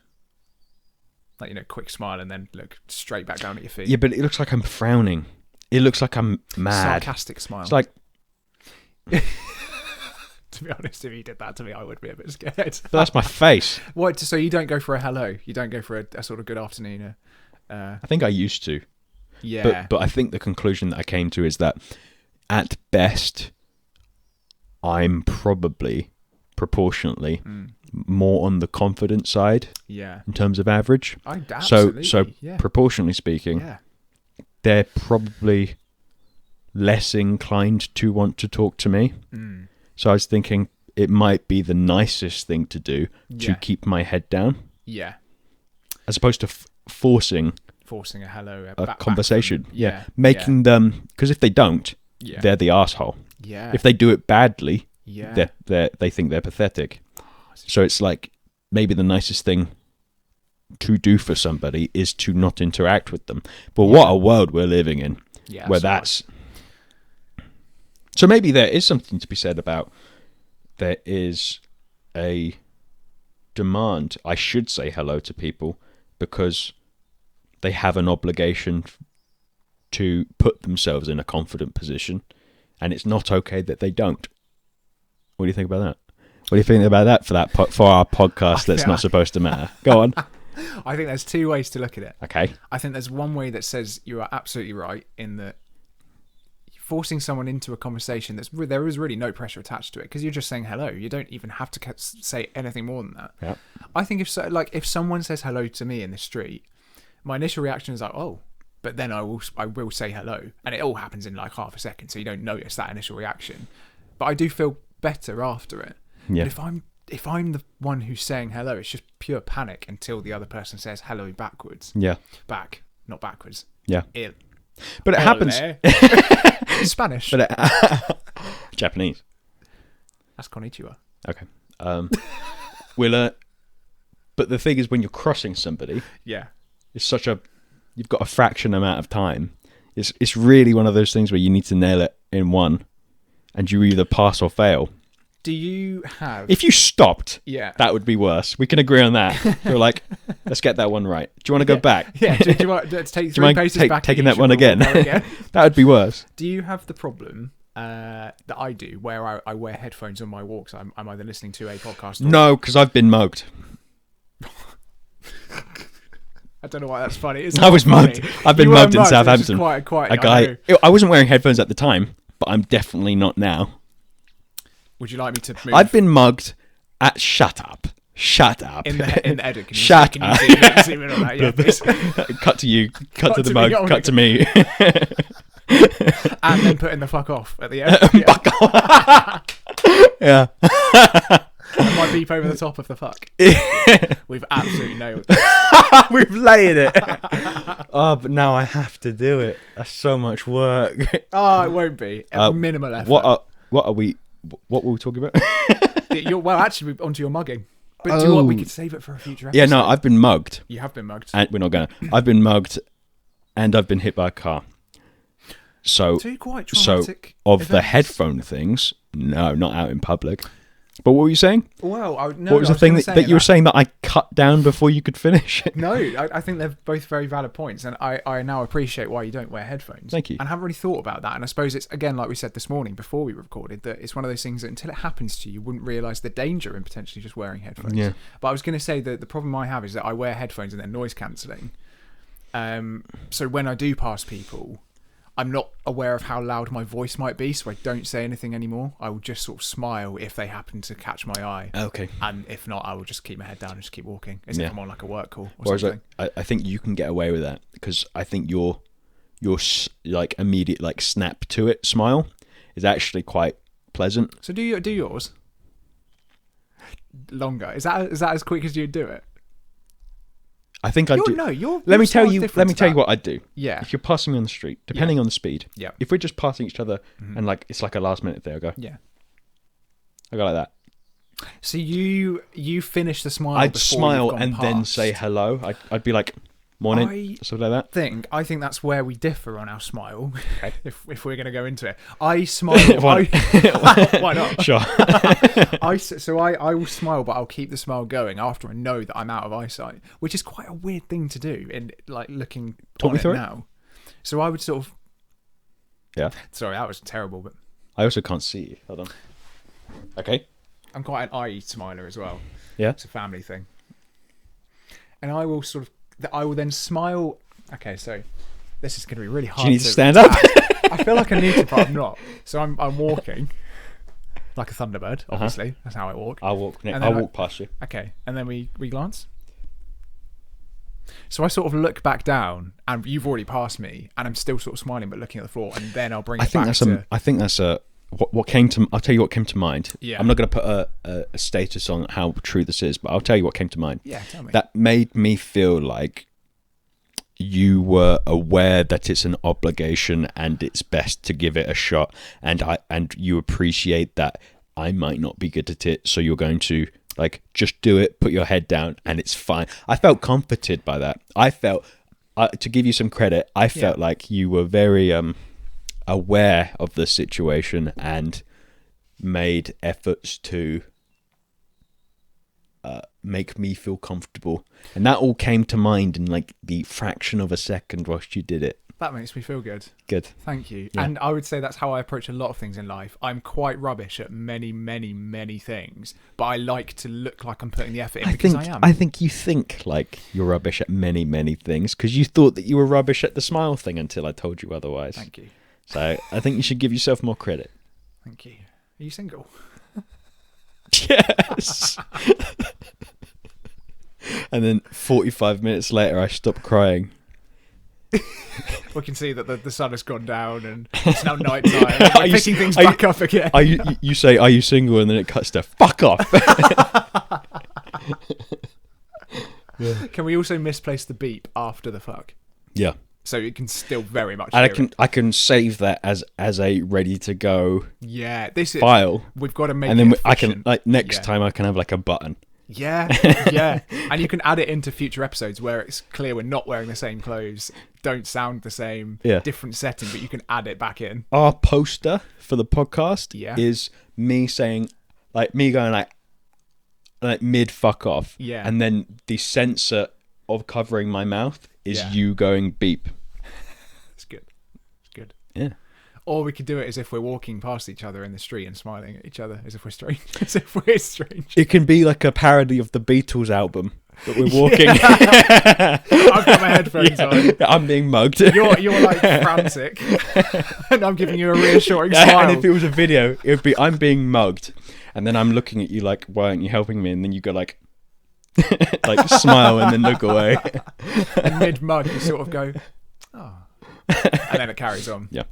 like, quick smile and then look straight back down at your feet? Yeah, but it looks like I'm frowning. It looks like I'm mad. Sarcastic smile. It's like. To be honest, if you did that to me, I would be a bit scared. But that's my face. What? So you don't go for a hello? You don't go for a sort of good afternoon? I think I used to. Yeah. But I think the conclusion that I came to is that at best, I'm probably proportionately more on the confident side. Yeah. In terms of average. Absolutely. So proportionally speaking, they're probably less inclined to want to talk to me. So I was thinking it might be the nicest thing to do to keep my head down. Yeah. As opposed to forcing a hello, a conversation. Yeah. Making them, because if they don't, they're the asshole. Yeah. If they do it badly, they think they're pathetic. So it's like maybe the nicest thing to do for somebody is to not interact with them. But what a world we're living in, where that's. So maybe there is something to be said about there is a demand. I should say hello to people because they have an obligation to put themselves in a confident position, and it's not okay that they don't. What do you think about that? What do you think about that for our podcast that's not supposed to matter? Go on. I think there's two ways to look at it. Okay. I think there's one way that says you are absolutely right in that forcing someone into a conversation there is really no pressure attached to it because you're just saying hello. You don't even have to say anything more than that. Yeah. I think if someone says hello to me in the street, my initial reaction is like, oh, but then I will say hello, and it all happens in like half a second, so you don't notice that initial reaction. But I do feel better after it. Yeah. But if I'm the one who's saying hello, it's just pure panic until the other person says hello backwards. Yeah. Back, not backwards. Yeah. But it happens. Spanish. But Japanese. That's konnichiwa. Okay. But the thing is, when you're crossing somebody, it's you've got a fraction amount of time. It's really one of those things where you need to nail it in one, and you either pass or fail. Do you have? If you stopped, that would be worse. We can agree on that. You're like, let's get that one right. Do you want to go back? Yeah. Do you want to take 3 paces back? Taking that one again. That would be worse. Do you have the problem that I do, where I wear headphones on my walks? I'm either listening to a podcast. No, because I've been mugged. I don't know why that's funny. I was mugged. I've been mugged in Southampton. Quite, a guy. I wasn't wearing headphones at the time, but I'm definitely not now. Would you like me to move? I've been mugged at... Shut up. In the edit. Can you Shut up. Zoom in on that? Yeah, cut to you. Cut to the mug. Cut to me. And then put in the fuck off at the end. Fuck off. Yeah. And my beep over the top of the fuck. We've absolutely nailed this. We've laid it. Oh, but now I have to do it. That's so much work. Oh, it won't be. Minimal effort. What were we talking about? Well, actually, we're onto your mugging. But do you want? We could save it for a future episode. Yeah, no, I've been mugged. You have been mugged. And we're not going to. I've been mugged and I've been hit by a car. So, two quite traumatic events. The headphone things, no, not out in public. But what were you saying? Well, what was the thing that you were saying that I cut down before you could finish? No, I think they're both very valid points, and I now appreciate why you don't wear headphones. Thank you. And I haven't really thought about that, and I suppose it's, again, like we said this morning before we recorded, that it's one of those things that until it happens to you, you wouldn't realise the danger in potentially just wearing headphones. Yeah. But I was going to say that the problem I have is that I wear headphones and they're noise cancelling. So when I do pass people, I'm not aware of how loud my voice might be, so I don't say anything anymore. I will just sort of smile if they happen to catch my eye. Okay. And if not, I will just keep my head down and just keep walking as if I'm on like a work call or Whereas something. I think you can get away with that because I think your like immediate like snap to it smile is actually quite pleasant. So do yours longer? Is that as quick as you'd do it? I think I do. No, let me tell you what I'd do. Yeah. If you're passing me on the street, depending on the speed. Yeah. If we're just passing each other and like it's like a last minute thing, I go. Yeah. I go like that. So you finish the smile. I'd before smile you've gone and past. then say hello. I'd be like, morning, something like that. I think that's where we differ on our smile. Okay. if we're going to go into it, I smile. Why not? Sure. I will smile, but I'll keep the smile going after I know that I'm out of eyesight, which is quite a weird thing to do. In like looking Talk me on through it now. So I would sort of. Yeah. Sorry, that was terrible, but I also can't see you. Hold on. Okay. I'm quite an eye smiler as well. Yeah. It's a family thing. And I will then smile. Okay, so this is going to be really hard. Do you need to stand up? I feel like I need to, but I'm not. So I'm walking like a thunderbird. Obviously, That's how I walk. I'll walk. I'll walk past you. Okay, and then we glance. So I sort of look back down, and you've already passed me, and I'm still sort of smiling, but looking at the floor, and then I'll bring it back to. I think that's a. What came to? I'll tell you what came to mind. Yeah. I'm not going to put a status on how true this is, but I'll tell you what came to mind. Yeah, tell me. That made me feel like you were aware that it's an obligation and it's best to give it a shot, and you appreciate that I might not be good at it, so you're going to like just do it, put your head down, and it's fine. I felt comforted by that. I felt, to give you some credit, I felt like you were very aware of the situation and made efforts to make me feel comfortable, and that all came to mind in like the fraction of a second whilst you did it. That makes me feel good. Good. Thank you. Yeah. And I would say that's how I approach a lot of things in life. I'm quite rubbish at many, many, many things, but I like to look like I'm putting the effort in because I am. I think you think like you're rubbish at many, many things because you thought that you were rubbish at the smile thing until I told you otherwise. Thank you. So I think you should give yourself more credit. Thank you. Are you single? Yes. And then 45 minutes later, I stopped crying. We can see that the sun has gone down and it's now night time. We're picking things back up again. You say, "Are you single?" and then it cuts to "fuck off." Yeah. Can we also misplace the beep after the fuck? Yeah. So you can still very much. And I can save that as a ready to go. Yeah, this is file. We've got to make. And then it efficient. I can like next time I can have like a button. Yeah, yeah, and you can add it into future episodes where it's clear we're not wearing the same clothes, don't sound the same, different setting, but you can add it back in. Our poster for the podcast is me saying, like me going like mid fuck off, and then the sensor of covering my mouth is you going beep. It's good. It's good. Yeah. Or we could do it as if we're walking past each other in the street and smiling at each other as if we're strange. As if we're strange. It can be like a parody of the Beatles album, but we're walking. I've got my headphones on. I'm being mugged. You're like frantic, and I'm giving you a reassuring smile. And if it was a video, it would be I'm being mugged, and then I'm looking at you like, why aren't you helping me? And then you go like, like smile and then look away. And mid mug, you sort of go, oh, and then it carries on. Yeah.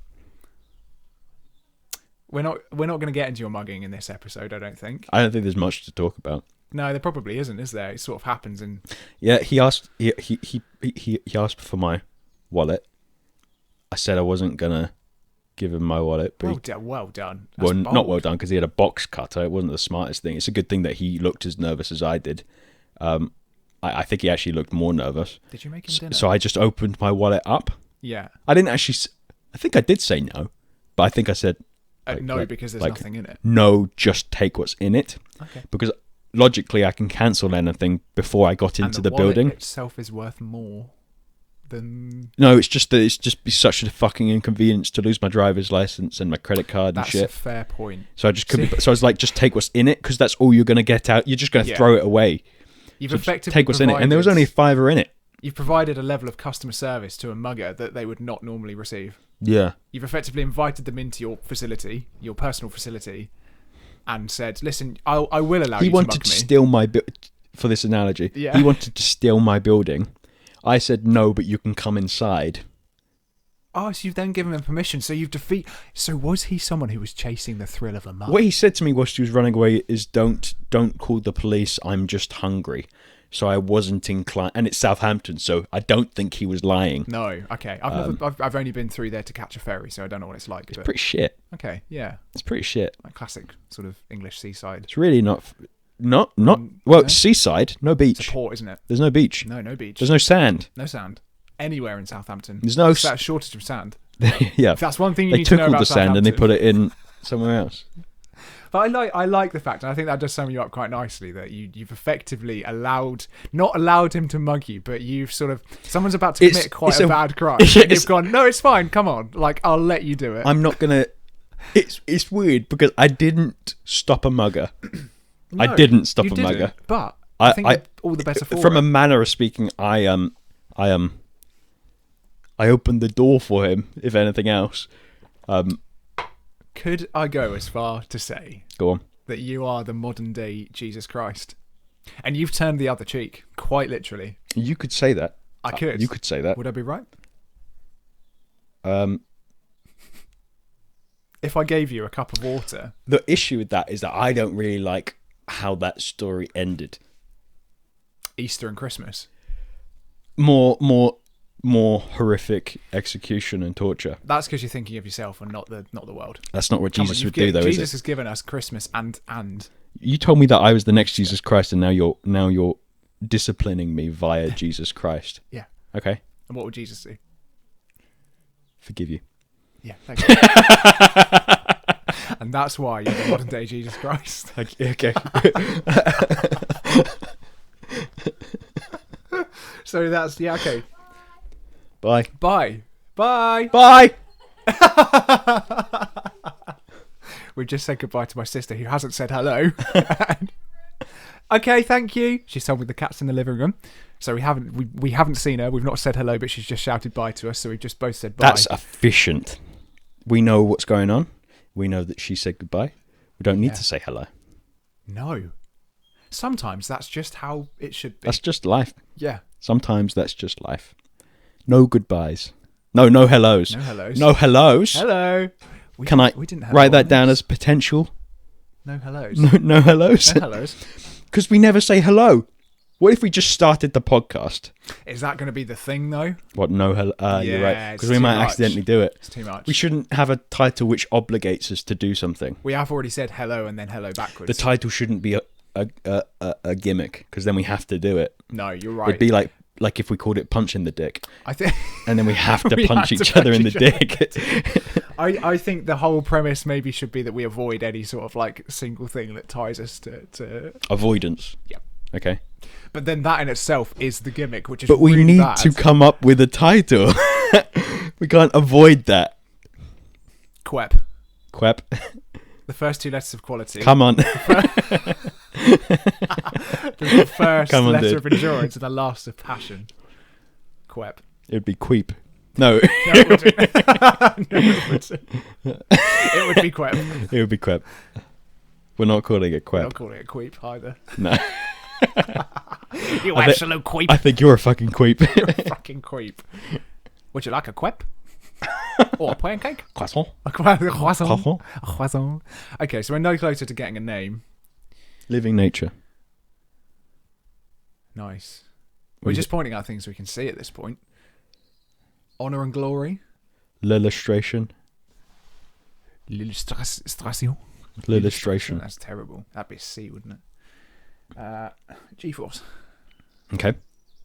We're not going to get into your mugging in this episode, I don't think. I don't think there's much to talk about. No, there probably isn't, is there? It sort of happens and he asked he asked for my wallet. I said I wasn't gonna give him my wallet, but well done. That's not well done because he had a box cutter. It wasn't the smartest thing. It's a good thing that he looked as nervous as I did. I think he actually looked more nervous. Did you make him dinner? So I just opened my wallet up. Yeah. I didn't actually. I think I did say no, but I think I said. No, because there's nothing in it. No, just take what's in it. Okay. Because logically, I can cancel anything before I got into the building. Wallet itself is worth more than. No, it's just that it's just be such a fucking inconvenience to lose my driver's license and my credit card and shit. That's a fair point. So I just So I was like, just take what's in it because that's all you're gonna get out. You're just gonna throw it away. You've effectively take what's in it, and there was only $5 in it. You've provided a level of customer service to a mugger that they would not normally receive. Yeah. You've effectively invited them into your facility, your personal facility, and said, "Listen, I will allow you to mug me." He wanted to steal my for this analogy. Yeah. He wanted to steal my building. I said no, but you can come inside. Oh, so you've then given him permission. So you've So was he someone who was chasing the thrill of a mug? What he said to me whilst he was running away is, "Don't call the police. I'm just hungry." So I wasn't inclined, and it's Southampton, so I don't think he was lying. No, okay. I've only been through there to catch a ferry, so I don't know what it's like. It's pretty shit. Okay, yeah. It's pretty shit. Like classic sort of English seaside. It's really not. Well, no? seaside, no beach. It's a port, isn't it? There's no beach. No beach. There's no sand. No sand. Anywhere in Southampton. There's no... It's that shortage of sand. Yeah. If that's one thing you need to know about They took all the sand and they put it in somewhere else. But I like the fact, and I think that does sum you up quite nicely, that you've effectively not allowed him to mug you, but you've sort of, someone's about to commit quite a bad crime. You've gone, no, it's fine, come on, like, I'll let you do it. I'm not gonna. It's weird because I didn't stop a mugger. No, I didn't stop a mugger. But I think all the better for from it. a manner of speaking, I opened the door for him. If anything else, could I go as far to say, go on, that you are the modern day Jesus Christ, and you've turned the other cheek, quite literally? You could say that. I could. You could say that. Would I be right? If I gave you a cup of water. The issue with that is that I don't really like how that story ended. Easter and Christmas. More horrific execution and torture. That's because you're thinking of yourself and not the world. That's not what Jesus would do, though, is it? Jesus has given us Christmas and. You told me that I was the next Jesus Christ, and now you're disciplining me via Jesus Christ. Yeah. Okay. And what would Jesus do? Forgive you. Yeah. Thank you. And that's why you're the modern day Jesus Christ. Okay. So that's okay. Bye. We've just said goodbye to my sister who hasn't said hello. Okay, thank you. She's told me the cat's in the living room. So we haven't seen her. We've not said hello, but she's just shouted bye to us. So we've just both said bye. That's efficient. We know what's going on. We know that she said goodbye. We don't need to say hello. No. Sometimes that's just how it should be. That's just life. Yeah. Sometimes that's just life. No goodbyes. No hellos. No hellos. No hellos. Hello. We didn't write that down as potential? No hellos. No hellos. No hellos. Because we never say hello. What if we just started the podcast? Is that going to be the thing, though? What, no hello? You're right. Because we might accidentally do it. It's too much. We shouldn't have a title which obligates us to do something. We have already said hello and then hello backwards. The title shouldn't be a gimmick, because then we have to do it. No, you're right. It'd be like if we called it punch in the dick. I think, and then we have to punch each other in the dick. I think the whole premise maybe should be that we avoid any sort of like single thing that ties us to avoidance. Yeah. Okay. But then that in itself is the gimmick, which is But we really need bad. to come up with a title. We can't avoid that. Quep. Quep. The first two letters of quality. Come on. The first letter of endurance and the last of passion. Quep. It would be queep. No. It wouldn't. No, it wouldn't. It would be quep. It would be quep. We're not calling it quep. We're not calling it queep either. No. You absolute queep. I think you're a fucking queep. You're a fucking queep. Would you like a quep? Or a pancake? Croissant. A croissant. A croissant. Okay, so we're no closer to getting a name. Living nature. Nice. We're just pointing out things we can see at this point. Honour and glory. L'illustration. L'illustration. L'illustration. That's terrible. That'd be a C, wouldn't it? G-force. Okay.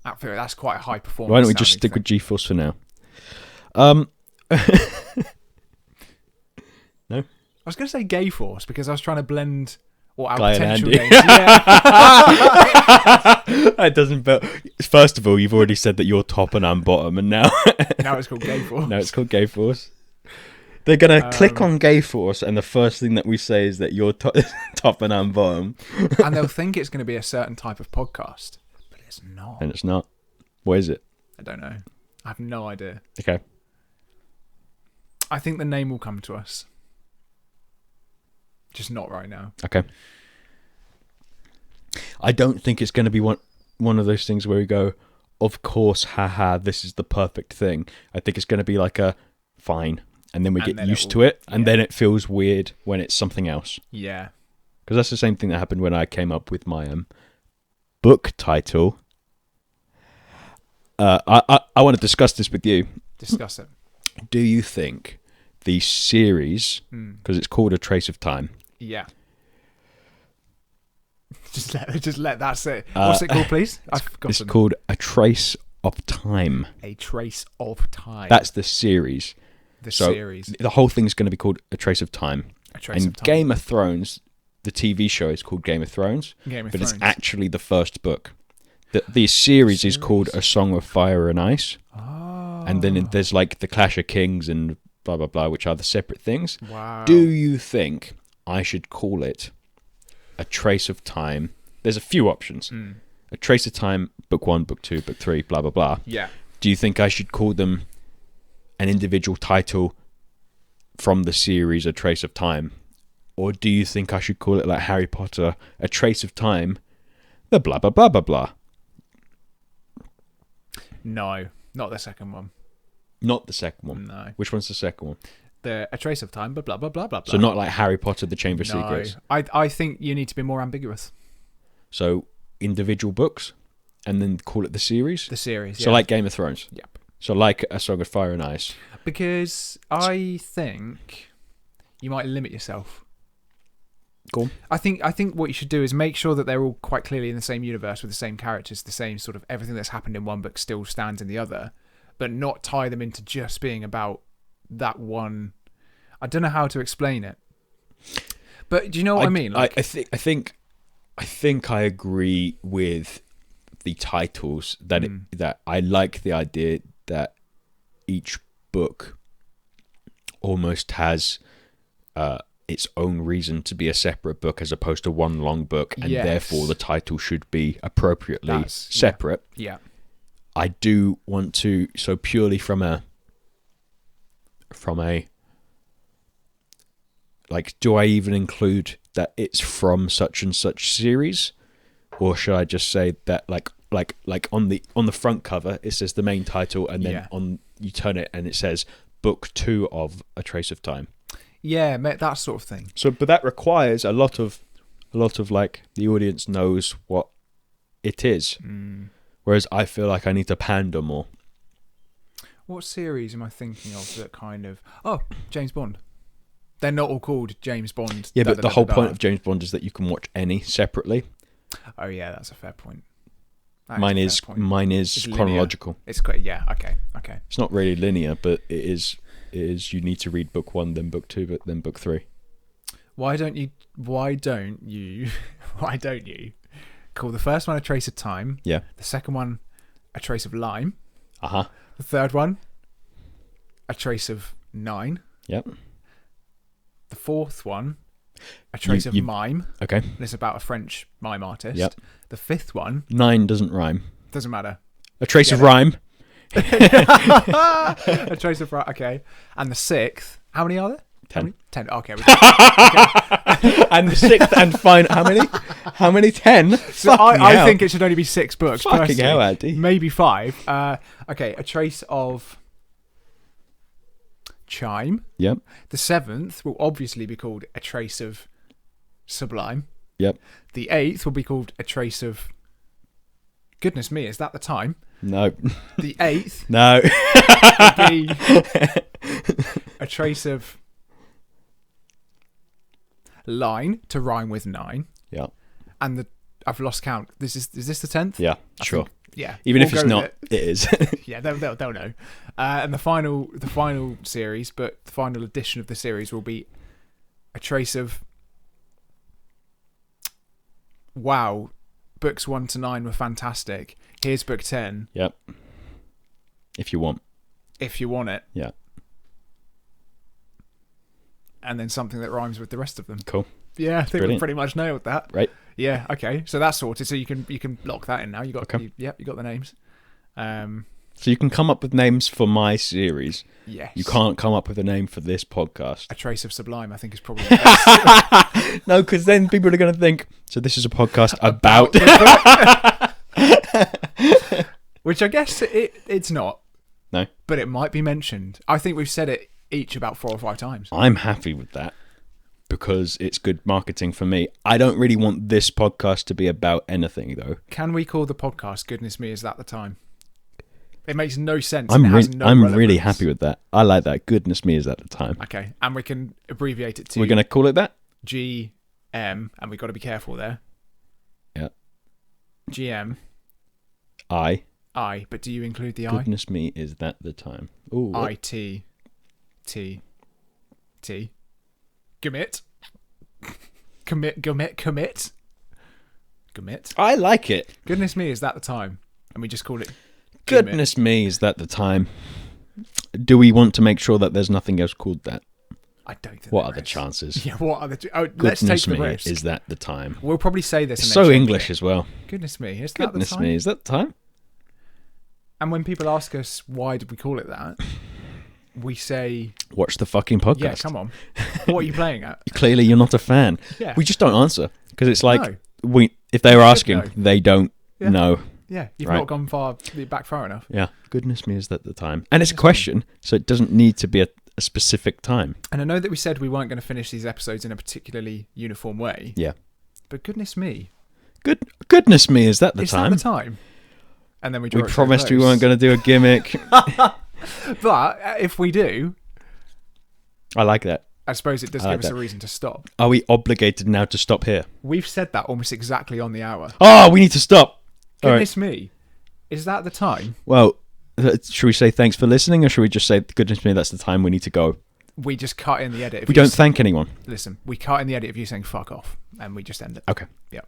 That's quite a high performance. Why don't we just stick with G-force for now? No? I was going to say gay force because I was trying to blend our Guy potential and names. Yeah. That doesn't. First of all, you've already said that you're top and I'm bottom, and now Now it's called gay force. No, it's called gay force. They're gonna click on gay force, and the first thing that we say is that you're top and I'm bottom, and they'll think it's going to be a certain type of podcast, but it's not. And it's not. What is it? I don't know. I have no idea. Okay. I think the name will come to us. Just not right now. Okay. I don't think it's going to be one of those things where we go, of course, haha, this is the perfect thing. I think it's going to be like a fine, and then we get used to it, and then it feels weird when it's something else. Yeah. Because that's the same thing that happened when I came up with my book title. I want to discuss this with you. Discuss it. Do you think the series, because it's called A Trace of Time, yeah, Just let that sit. What's it called, please? I've forgotten. It's called A Trace of Time. A Trace of Time. That's the series. The whole thing's going to be called A Trace of Time. A Trace of Time. Game of Thrones, the TV show is called Game of Thrones. It's actually the first book. The series is called A Song of Fire and Ice. Oh. And then there's like the Clash of Kings and blah, blah, blah, which are the separate things. Wow. Do you think I should call it A Trace of Time? There's a few options. A Trace of Time, book 1, book 2, book 3, blah, blah, blah. Yeah. Do you think I should call them an individual title from the series A Trace of Time? Or do you think I should call it like Harry Potter, A Trace of Time, the blah, blah, blah, blah, blah? No, not the second one. Not the second one? No. Which one's the second one? A Trace of Time, but blah, blah, blah, blah, blah. So not like Harry Potter, The Chamber of Secrets? I think you need to be more ambiguous. So individual books and then call it the series? The series, yeah. So like Game of Thrones? Yep. So like A Song of Fire and Ice? Because I think you might limit yourself. Go on. I think what you should do is make sure that they're all quite clearly in the same universe with the same characters, the same sort of everything that's happened in one book still stands in the other, but not tie them into just being about that one. I don't know how to explain it, but do you know what I mean? Like, I think I agree with the titles that I like the idea that each book almost has its own reason to be a separate book as opposed to one long book, and therefore the title should be appropriately separate. Yeah. I do want to, so purely from a like, do I even include that it's from such and such series, or should I just say that like on the front cover it says the main title, and then you turn it and it says book 2 of A Trace of Time? Yeah, that sort of thing. So, but that requires a lot of like the audience knows what it is. Whereas I feel like I need to pander more. What series am I thinking of that kind of... Oh, James Bond. They're not all called James Bond. Yeah, but the whole point of James Bond is that you can watch any separately. Oh yeah, that's a fair point. Mine is chronological. It's quite, yeah, okay. It's not really linear, but it is you need to read book 1, then book 2, but then book 3. Why don't you call the first one A Trace of Time? Yeah. The second one A Trace of Lime. Uh-huh. The third one A Trace of 9. Yep. The fourth one A Trace of Mime. Okay. And it's about a French mime artist. Yep. The fifth one... 9 doesn't rhyme. Doesn't matter. A Trace of Rhyme. A Trace of Rhyme, okay. And the sixth... How many are there? 10. 10, okay. And the sixth and final... How many? 10? So I think it should only be 6 books. Fucking hell, Andy. Maybe 5. Okay, A Trace of... Chime. Yep. The 7th will obviously be called A Trace of Sublime. Yep. The 8th will be called A Trace of... Goodness me, is that the time? No. The 8th no. will be A Trace of Line, to rhyme with 9. Yeah. And I've lost count. Is this the 10th? Yeah, sure. Yeah. Even if it's not, it is. Yeah, they'll know. And the final series, but the final edition of the series will be A Trace of... Wow, books 1 to 9 were fantastic. Here's book 10. Yep. If you want it. Yeah. And then something that rhymes with the rest of them. Cool. Yeah, I think we pretty much nailed that. Right. Yeah. Okay. So that's sorted. So you can lock that in now. You got. Okay. You got the names. So you can come up with names for my series. Yes. You can't come up with a name for this podcast. A Trace of Sublime, I think, is probably the best. No, because then people are going to think, so this is a podcast about... Which I guess it's not. No. But it might be mentioned. I think we've said it each about 4 or 5 times. I'm happy with that because it's good marketing for me. I don't really want this podcast to be about anything, though. Can we call the podcast Goodness Me, Is That the Time? It makes no sense. I'm really happy with that. I like that. Goodness me, is that the time? Okay, and we can abbreviate it to... We're going to call it that? GM, and we've got to be careful there. GM. I. But do you include the I? Goodness me, is that the time? Ooh. IT. T. Commit. Commit. I like it. Goodness me, is that the time? And we just call it. Goodness me, is that the time? Do we want to make sure that there's nothing else called that? I don't think. What are the chances? Yeah, what are the? Let's take the risk. Is that the time? We'll probably say this. So English as well. Goodness me, is that the time? Goodness me, is that the time? And when people ask us why did we call it that, we say, watch the fucking podcast. Yeah, come on. What are you playing at? Clearly, you're not a fan. Yeah. We just don't answer because it's like if they were asking, they don't know. Yeah, you've not gone back far enough. Yeah. Goodness me, is that the time? And it's a question, so it doesn't need to be a specific time. And I know that we said we weren't going to finish these episodes in a particularly uniform way. Yeah. But goodness me. Goodness me, is that the time? Is that the time? And then we promised we weren't going to do a gimmick. But if we do... I like that. I suppose it does give us a reason to stop. Are we obligated now to stop here? We've said that almost exactly on the hour. Oh, we need to stop. Goodness me. Is that the time? Well, should we say thanks for listening, or should we just say, goodness me, that's the time, we need to go? We just cut in the edit. We don't thank anyone. Listen, we cut in the edit of you saying fuck off, and we just end it. Okay. Yeah.